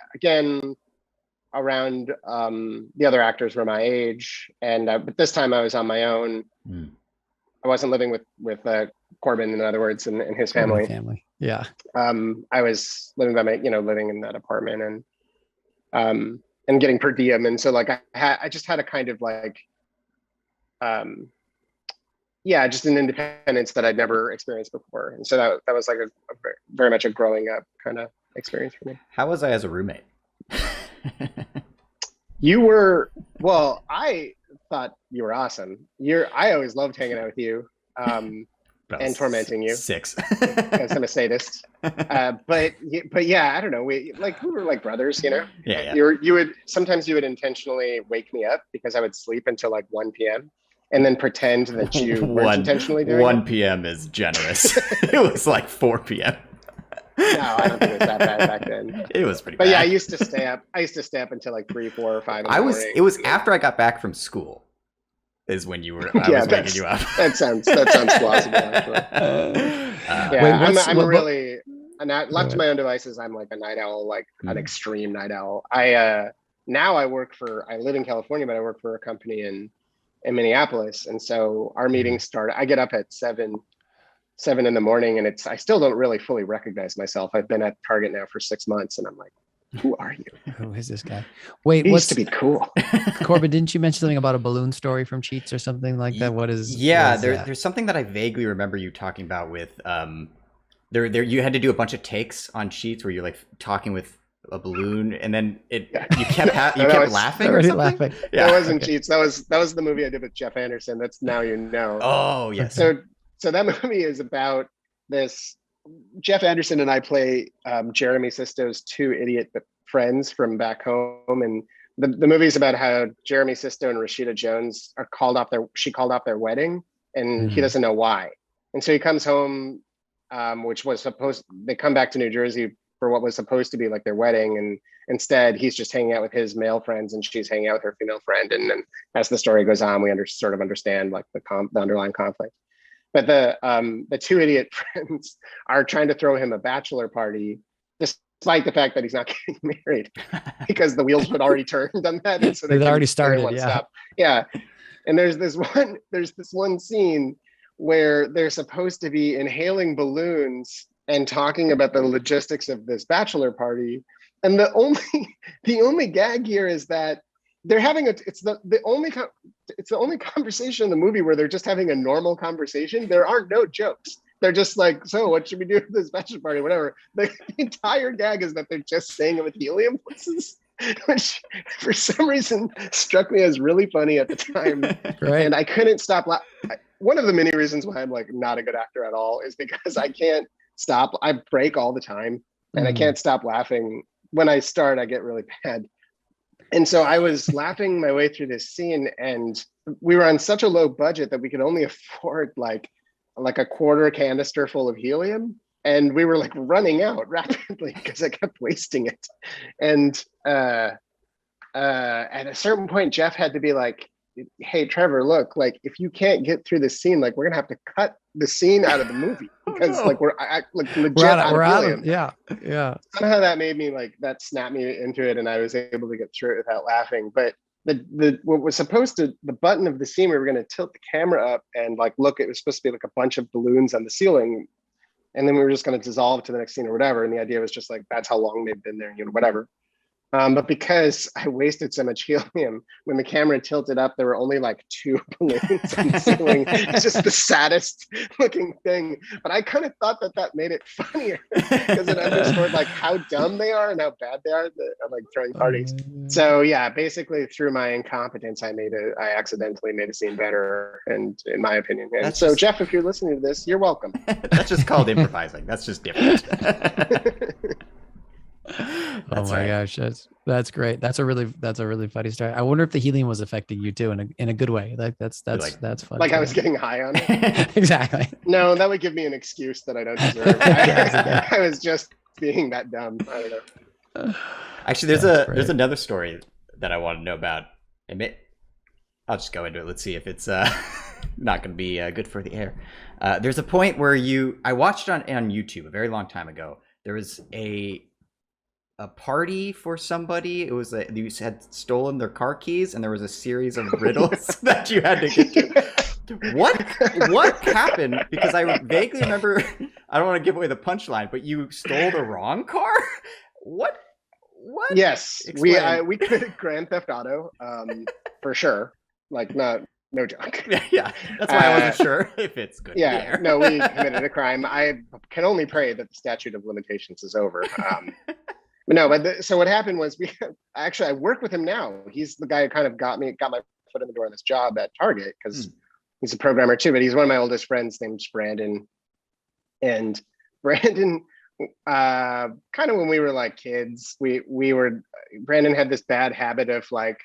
the other actors were my age, and but this time I was on my own. I wasn't living with Corbin, in other words, and his family. Yeah. I was living by living in that apartment, and getting per diem. And so like I just had a kind of like, yeah, just an independence that I'd never experienced before. And so that was like very much a growing up kind of experience for me. How was I as a roommate? You were, well, I thought you were awesome. I always loved hanging out with you. And tormenting you 6 because I'm a sadist. But yeah, I don't know. We were like brothers, you know. Yeah. You would sometimes you would intentionally wake me up because I would sleep until like 1 p.m. and then pretend that you weren't intentionally doing 1 it. p.m. is generous. It was like 4 p.m. No, I don't think it was that bad back then. It was pretty But bad. yeah, I used to stay up until like 3, 4, or 5 in the morning. It was after I got back from school. Is when you were I was waking you up. That sounds plausible, actually. I'm really left to my own devices. I'm like a night owl, like an extreme night owl. I live in California, but I work for a company in Minneapolis, and so our meetings start. I get up at 7 in the morning, and I still don't really fully recognize myself. I've been at Target now for 6 months, and I'm like, who are you? Who is this guy? Wait, he used to be cool. Corbin, didn't you mention something about a balloon story from Cheats or something like that? There's something that I vaguely remember you talking about with there you had to do a bunch of takes on Cheats where you're like talking with a balloon, and then you kept laughing or something? Yeah. That wasn't Cheats. That was the movie I did with Jeff Anderson. That's Now You Know. Oh yes. So that movie is about this. Jeff Anderson and I play Jeremy Sisto's 2 idiot friends from back home, and the movie is about how Jeremy Sisto and Rashida Jones she called off their wedding, and he doesn't know why. And so he comes home, they come back to New Jersey for what was supposed to be like their wedding, and instead he's just hanging out with his male friends and she's hanging out with her female friend. And then as the story goes on, we sort of understand like the underlying conflict. But the 2 idiot friends are trying to throw him a bachelor party, despite the fact that he's not getting married, because the wheels had already turned on that. And so they've already started. Yeah. And there's this one scene where they're supposed to be inhaling balloons and talking about the logistics of this bachelor party. And the only gag here is that they're having it's the only conversation in the movie where they're just having a normal conversation. There are no jokes. They're just like, so what should we do for this bachelor party? Whatever. The entire gag is that they're just saying it with helium voices, which for some reason struck me as really funny at the time. Right. And I couldn't stop laughing. One of the many reasons why I'm like not a good actor at all is because I can't stop. I break all the time, and I can't stop laughing. When I start, I get really bad. And so I was laughing my way through this scene, and we were on such a low budget that we could only afford like a quarter canister full of helium. And we were like running out rapidly because I kept wasting it. And at a certain point, Jeff had to be like, hey, Trevor, look, like if you can't get through this scene, like we're gonna have to cut the scene out of the movie because like we're legit out of helium. Yeah. Somehow that snapped me into it, and I was able to get through it without laughing. But the button of the scene, we were going to tilt the camera up and like look. It was supposed to be like a bunch of balloons on the ceiling, and then we were just going to dissolve to the next scene or whatever. And the idea was just like that's how long they've been there, whatever. But because I wasted so much helium, when the camera tilted up, there were only like 2 balloons on the ceiling. It's just the saddest looking thing. But I kind of thought that made it funnier because it underscored like how dumb they are and how bad they are at like throwing parties. So yeah, basically through my incompetence, I accidentally made a scene better, and in my opinion. And so Jeff, if you're listening to this, you're welcome. That's just called improvising. That's just different. Oh my gosh, that's great. That's a really funny story. I wonder if the helium was affecting you too in a good way. Like that's fun. Like too. I was getting high on it. Exactly. No, that would give me an excuse that I don't deserve. I was just being that dumb. I don't know. Actually, there's another story that I want to know about. I'll just go into it. Let's see if it's not going to be good for the air. There's a point where I watched on YouTube a very long time ago. There was a party for somebody. It was you had stolen their car keys, and there was a series of riddles that you had to get to. What happened? Because I vaguely remember. I don't want to give away the punchline, but you stole the wrong car. What? Yes, we committed Grand Theft Auto for sure. Like not No joke. Yeah, that's why I wasn't sure if it's good. Yeah, no, we committed a crime. I can only pray that the statute of limitations is over. But no, so what happened was I work with him now. He's the guy who kind of got my foot in the door on this job at Target because he's a programmer too. But he's one of my oldest friends, named Brandon. And Brandon, kind of when we were like kids, Brandon had this bad habit of like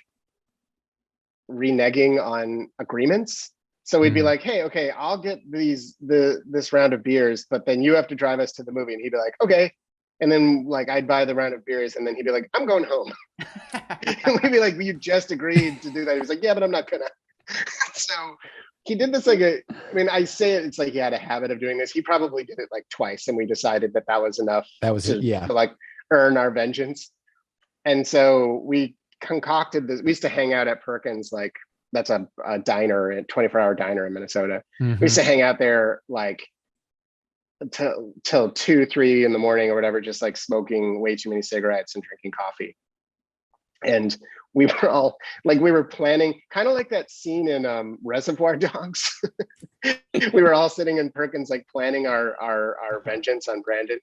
reneging on agreements. So we'd be like, hey, okay, I'll get this round of beers, but then you have to drive us to the movie. And he'd be like, okay. And then like I'd buy the round of beers and then he'd be like, I'm going home. And we'd be like, you just agreed to do that. He was like, yeah, but I'm not gonna. So he did this I say it's like he had a habit of doing this. He probably did it like twice and we decided that was enough. That was it, yeah. To like earn our vengeance. And so we concocted this. We used to hang out at Perkins, like that's a diner, a 24-hour diner in Minnesota. We used to hang out there like till 2, 3 in the morning or whatever, just like smoking way too many cigarettes and drinking coffee. And we were all like, we were planning kind of like that scene in Reservoir Dogs. We were all sitting in Perkins, like planning our vengeance on Brandon.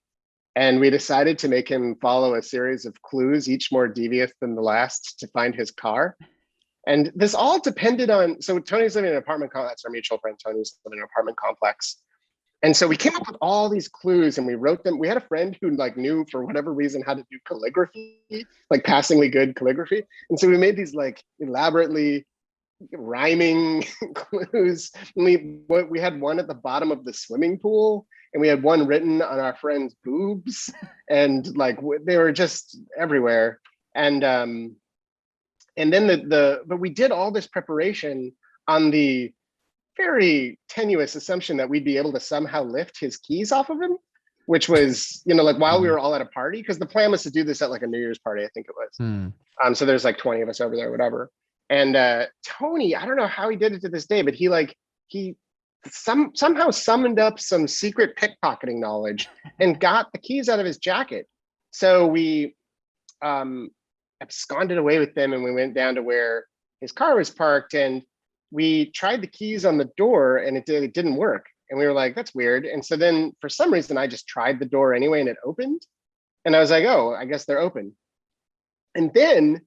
And we decided to make him follow a series of clues, each more devious than the last, to find his car. And this all depended on, so Tony's living in an apartment complex, our mutual friend Tony's living in an apartment complex. And so we came up with all these clues and we wrote them. We had a friend who like knew for whatever reason how to do calligraphy, like passingly good calligraphy. And so we made these like elaborately rhyming clues. And we had one at the bottom of the swimming pool and we had one written on our friend's boobs and like they were just everywhere. And then but we did all this preparation on the very tenuous assumption that we'd be able to somehow lift his keys off of him, which was, like while we were all at a party, because the plan was to do this at like a New Year's party, I think it was. So there's like 20 of us over there, whatever. And Tony, I don't know how he did it to this day, but he somehow summoned up some secret pickpocketing knowledge and got the keys out of his jacket. So we absconded away with them and we went down to where his car was parked and we tried the keys on the door and it didn't work. And we were like, that's weird. And so then for some reason, I just tried the door anyway and it opened. And I was like, oh, I guess they're open. And then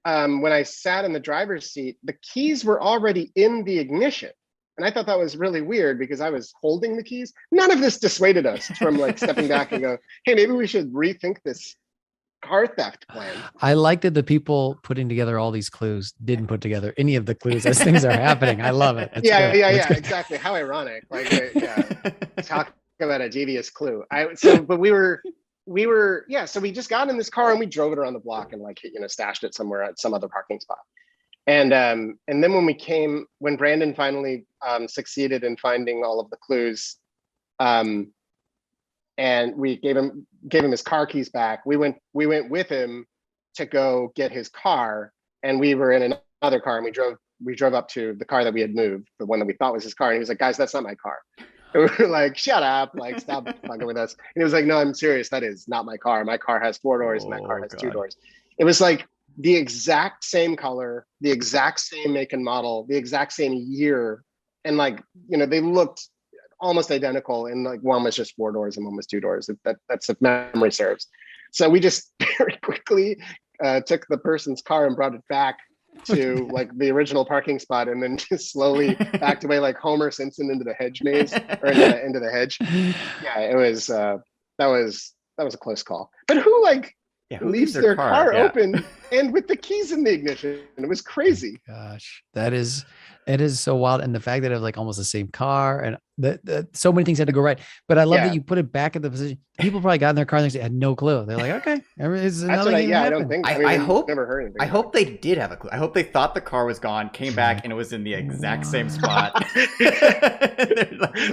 when I sat in the driver's seat, the keys were already in the ignition. And I thought that was really weird because I was holding the keys. None of this dissuaded us from like stepping back and go, hey, maybe we should rethink this car theft plan. I like that the people putting together all these clues didn't put together any of the clues as things are happening. I love it. Yeah, exactly. How ironic. Like, talk about a devious clue. So we just got in this car and we drove it around the block and like, stashed it somewhere at some other parking spot. And then when Brandon finally succeeded in finding all of the clues, and we gave him his car keys back. We went with him to go get his car, and we were in another car, and we drove up to the car that we had moved, the one that we thought was his car. And he was like, "Guys, that's not my car." And we were like, "Shut up! Like, stop fucking with us." And he was like, "No, I'm serious. That is not my car. My car has 4 doors, and that car has 2 doors." It was like the exact same color, the exact same make and model, the exact same year, and like they looked almost identical, and like one was just 4 doors and one was 2 doors. That's if memory serves. So we just very quickly took the person's car and brought it back to like the original parking spot, and then just slowly backed away like Homer Simpson into the hedge maze or into the hedge. Yeah, it was that was a close call. But who leaves their car open and with the keys in the ignition? It was crazy. Gosh, it is so wild. And the fact that it was like almost the same car and so many things had to go right. But I love that you put it back in the position. People probably got in their car and they had no clue. They're like, okay, it's another thing. I don't think. I hope never heard anything. I hope they did have a clue. I hope they thought the car was gone, came back, and it was in the exact same spot.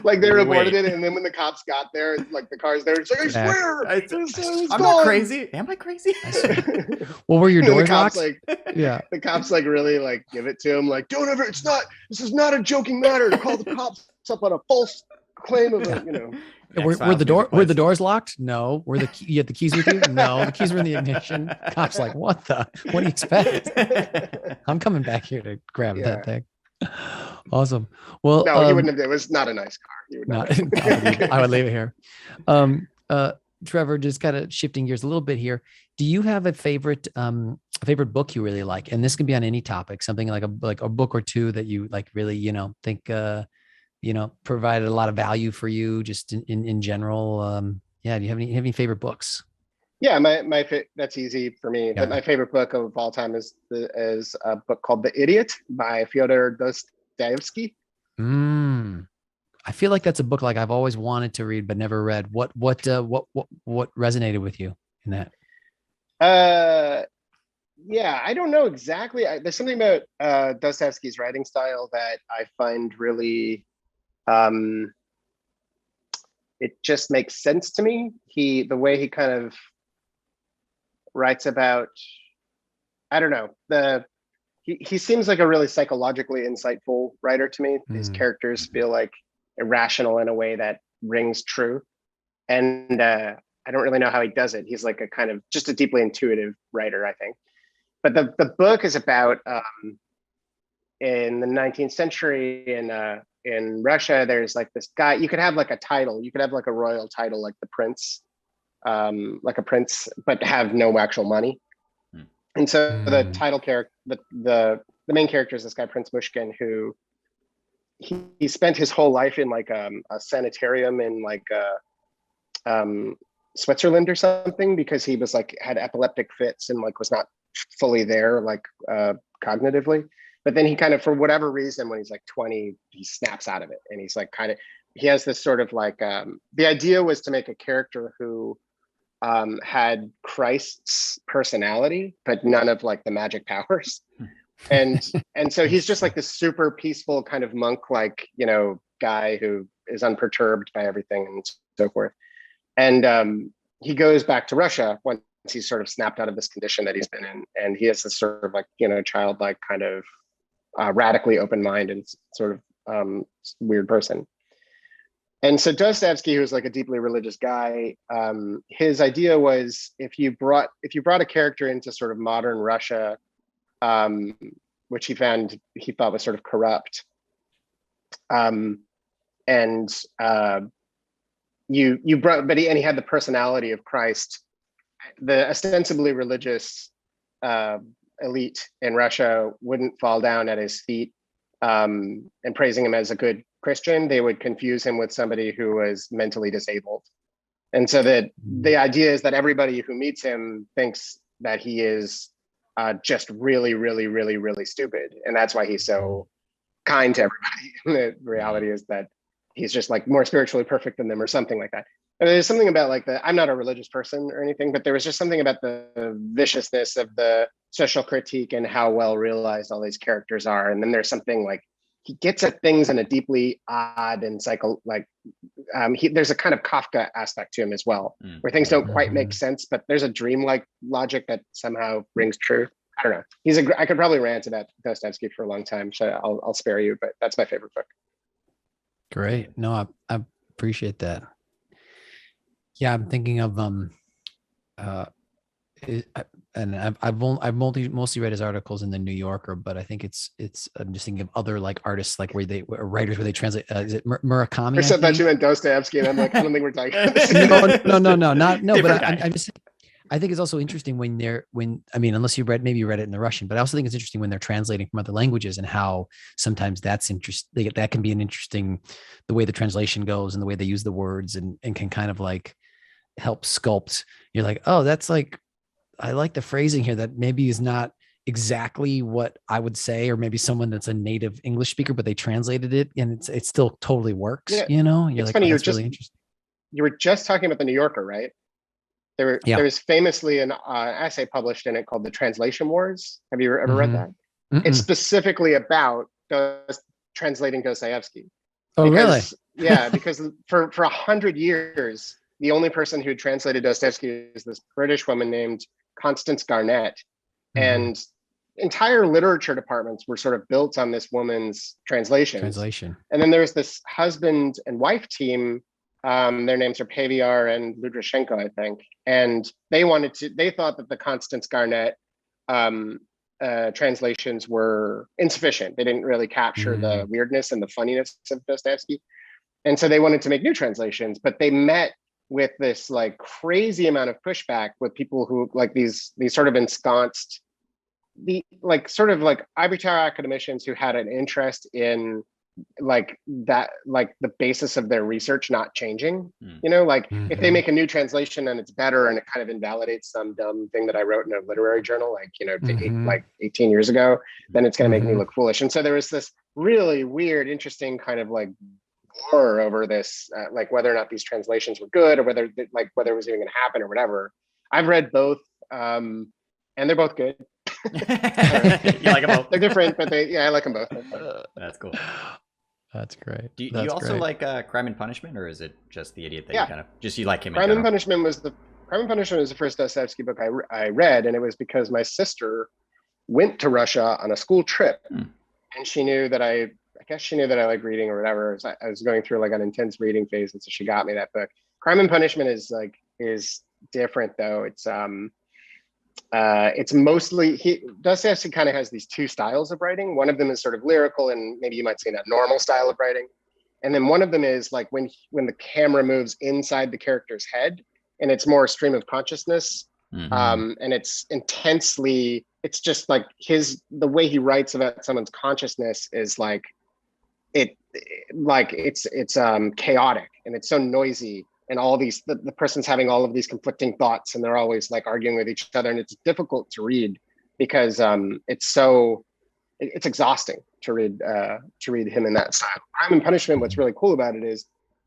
Like they reported it, and then when the cops got there, like the car's there, it's like, I swear, I'm not crazy. Am I crazy? Well, were your doors locked? The cops like really like give it to him, like, don't ever. This is not a joking matter to call the cops up on a false claim of a, Were the doors locked? No. You had the keys with you? No. The keys were in the ignition. Cops like, what do you expect? I'm coming back here to grab that thing. Awesome. Well, No, he wouldn't have. It was not a nice car. He would not, not I would have. leave it here. Um, Trevor, just kind of shifting gears a little bit here. Do you have a favorite book you really like? And this can be on any topic, something like a book or two that you like really, think provided a lot of value for you just in general. Yeah, do you have any favorite books? Yeah, that's easy for me. But Yeah. my favorite book of all time is a book called The Idiot by Fyodor Dostoevsky. Mm. I feel like that's a book like I've always wanted to read but never read. What resonated with you in that? Uh, yeah, I don't know exactly. There's something about Dostoevsky's writing style that I find really um, it just makes sense to me. The way he kind of writes about, I don't know, he seems like a really psychologically insightful writer to me. These Mm. characters feel like irrational in a way that rings true. And I don't really know how he does it. He's like a kind of just a deeply intuitive writer, I think. But the book is about in the 19th century in Russia. There's like this guy. You could have like a title. You could have like a royal title, like the prince, like a prince, but have no actual money. And so the Mm. title character, the main character is this guy Prince Mushkin, who he spent his whole life in like a sanitarium in like Switzerland or something, because he was like had epileptic fits and like was not fully there like cognitively. But then he kind of, for whatever reason, when he's like 20, he snaps out of it, and he's like kind of, he has this sort of like the idea was to make a character who had Christ's personality, but none of like the magic powers. And so he's just like this super peaceful kind of monk, like, guy who is unperturbed by everything and so forth. And he goes back to Russia once he's sort of snapped out of this condition that he's been in, and he has this sort of like childlike kind of radically open mind and sort of weird person. And so Dostoevsky, who's like a deeply religious guy, his idea was if you brought a character into sort of modern Russia, um, which he thought was sort of corrupt, and you brought, but he had the personality of Christ. The ostensibly religious elite in Russia wouldn't fall down at his feet and praising him as a good Christian. They would confuse him with somebody who was mentally disabled. And so that the idea is that everybody who meets him thinks that he is just really, really, really, really stupid. And that's why he's so kind to everybody. The reality is that he's just like more spiritually perfect than them or something like that. And there's something about like I'm not a religious person or anything, but there was just something about the viciousness of the social critique and how well realized all these characters are. And then there's something like he gets at things in a deeply odd and there's a kind of Kafka aspect to him as well, where things don't quite make sense, but there's a dreamlike logic that somehow rings true. I don't know. I could probably rant about Dostoevsky for a long time, so I'll spare you, but that's my favorite book. Great. No, I appreciate that. Yeah, I'm thinking of uh and I've mostly read his articles in the New Yorker, but I think it's I'm just thinking of other like artists like writers where they translate. Is it Murakami? I thought you think. meant Dostoevsky, and I'm like, I don't think we're talking about the No, not no. Different But guy. I'm just I think it's also interesting when I mean, unless maybe you read it in the Russian, but I also think it's interesting when they're translating from other languages and how sometimes that's interesting. That can be an interesting, the way the translation goes and the way they use the words and can kind of like help sculpt. You're like, oh, that's like, I like the phrasing here that maybe is not exactly what I would say, or maybe someone that's a native English speaker, but they translated it and it still totally works. Yeah, You're it's like, funny. oh, that's really interesting. You were just talking about the New Yorker, right? There Yeah. was famously an essay published in it called "The Translation Wars." Have you ever read Mm-hmm. that? It's specifically about translating Dostoevsky. Oh, really? Because for 100 years, the only person who translated Dostoevsky is this British woman named Constance Garnett, and entire literature departments were sort of built on this woman's translations. And then there's this husband and wife team. Their names are Paviar and Ludrashenko, I think. And they thought that the Constance Garnett translations were insufficient. They didn't really capture the weirdness and the funniness of Dostoevsky. And so they wanted to make new translations, but they met with this like crazy amount of pushback with people who like these sort of ensconced, the like sort of like ivory tower academicians who had an interest in like that, like the basis of their research not changing, you know, like if they make a new translation and it's better and it kind of invalidates some dumb thing that I wrote in a literary journal, like, you know, like 18 years ago, then it's going to make me look foolish. And so there was this really weird, interesting kind of like war over this, like whether or not these translations were good or whether like whether it was even going to happen or whatever. I've read both, and they're both good. You like them both? They're different, but I like them both. That's cool. That's great. Do you also like Crime and Punishment, or is it just The Idiot that you kind of just you like him? Crime and Punishment was the first Dostoevsky book I read, and it was because my sister went to Russia on a school trip, and she knew that I guess she knew that I like reading or whatever. So I was going through like an intense reading phase, and so she got me that book. Crime and Punishment is different though. It's mostly Dostoevsky kind of has these two styles of writing. One of them is sort of lyrical, and maybe you might say that normal style of writing. And then one of them is like when the camera moves inside the character's head, and it's more stream of consciousness. And it's intensely, it's just like the way he writes about someone's consciousness is like, it's chaotic and it's so noisy. And all these, the person's having all of these conflicting thoughts and they're always like arguing with each other. And it's difficult to read because it's exhausting to read him in that style. Crime and Punishment, what's really cool about it is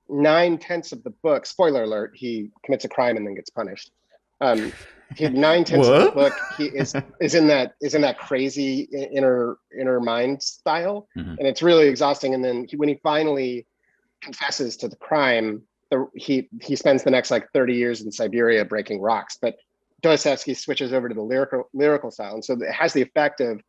9/10 of the book, spoiler alert, he commits a crime and then gets punished. He had 9/10 of the book, he is in that crazy inner mind style. And it's really exhausting. And then when he finally confesses to the crime, he spends the next like 30 years in Siberia breaking rocks. But Dostoevsky switches over to the lyrical style, and so it has the effect of,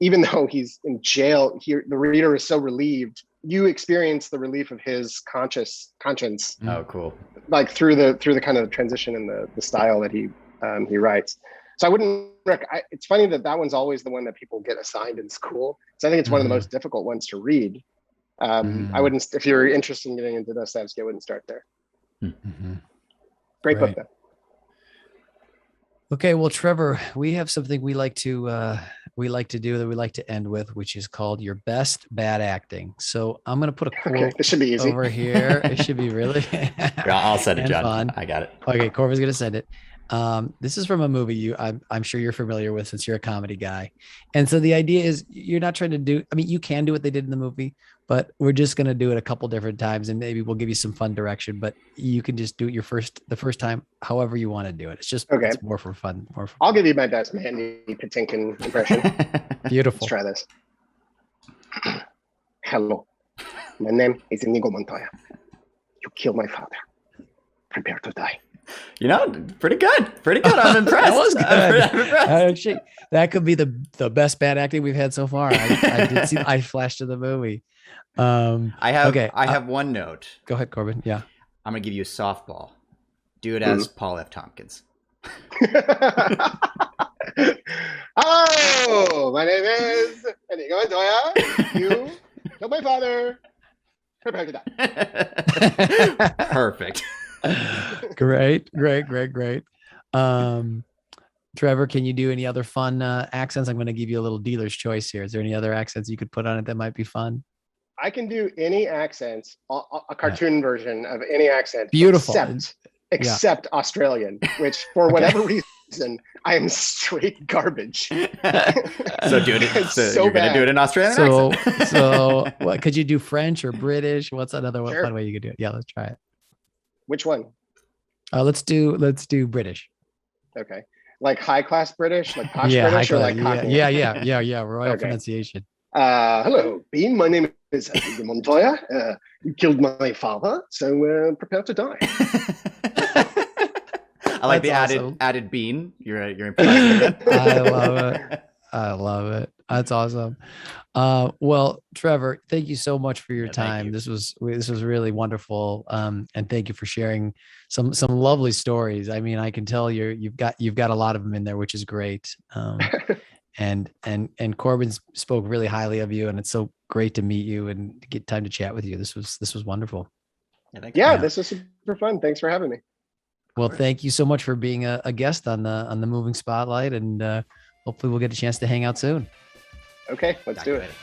even though he's in jail, the reader is so relieved. You experience the relief of his conscience. Oh, cool! Like through the kind of transition in the style that he writes. So I wouldn't. It's funny that one's always the one that people get assigned in school. So I think it's one of the most difficult ones to read. I wouldn't, if you're interested in getting into Dostoevsky, I wouldn't start there. Great book though. Okay, well, Trevor, we have something we like to do that we like to end with, which is called your best bad acting. So I'm gonna put a quote this should be easy. over here. It should be really I'll send it, John. Fun. I got it. Okay, Corvin's gonna send it. This is from a movie I'm sure you're familiar with since you're a comedy guy. And so the idea is you're not trying to do, I mean, you can do what they did in the movie, but we're just going to do it a couple different times and maybe we'll give you some fun direction, but you can just do it the first time, however you want to do it. It's just, it's more for fun. I'll give you my best Mandy Patinkin impression. Beautiful. Let's try this. Hello, my name is Inigo Montoya. You killed my father. Prepare to die. You know, pretty good. I'm impressed. That was good. I'm impressed. Actually, that could be the best bad acting we've had so far. I did see. I flashed to the movie. I have one note. Go ahead, Corbin. Yeah, I'm gonna give you a softball. Do it as Paul F. Tompkins. Oh, my name is Inigo Montoya. You killed my father. Prepare to die. Perfect. Great. Trevor, can you do any other fun accents? I'm going to give you a little dealer's choice here. Is there any other accents you could put on it that might be fun? I can do any accent, a cartoon version of any accent. Beautiful. Except Australian, which for whatever reason, I am straight garbage. So do it. So you're going to do it in Australian accent. So what could you do? French or British? What's another fun way you could do it? Yeah, let's try it. Which one? Let's do British. Okay. Like high class British, like posh British, or like Cockney? Yeah. Royal pronunciation. Hello, Bean. My name is Inigo Montoya. You killed my father, so prepare to die. I like the added bean. You're impressed. I love it. That's awesome. Well, Trevor, thank you so much for your time. This was really wonderful. And thank you for sharing some lovely stories. I mean, I can tell you've got a lot of them in there, which is great. and Corbin spoke really highly of you, and it's so great to meet you and get time to chat with you. This was wonderful. thanks, Yeah, man. this was super fun. Thanks for having me. Well, thank you so much for being a guest on the Moving Spotlight, and hopefully we'll get a chance to hang out soon. Okay, let's Talk do to you it. later.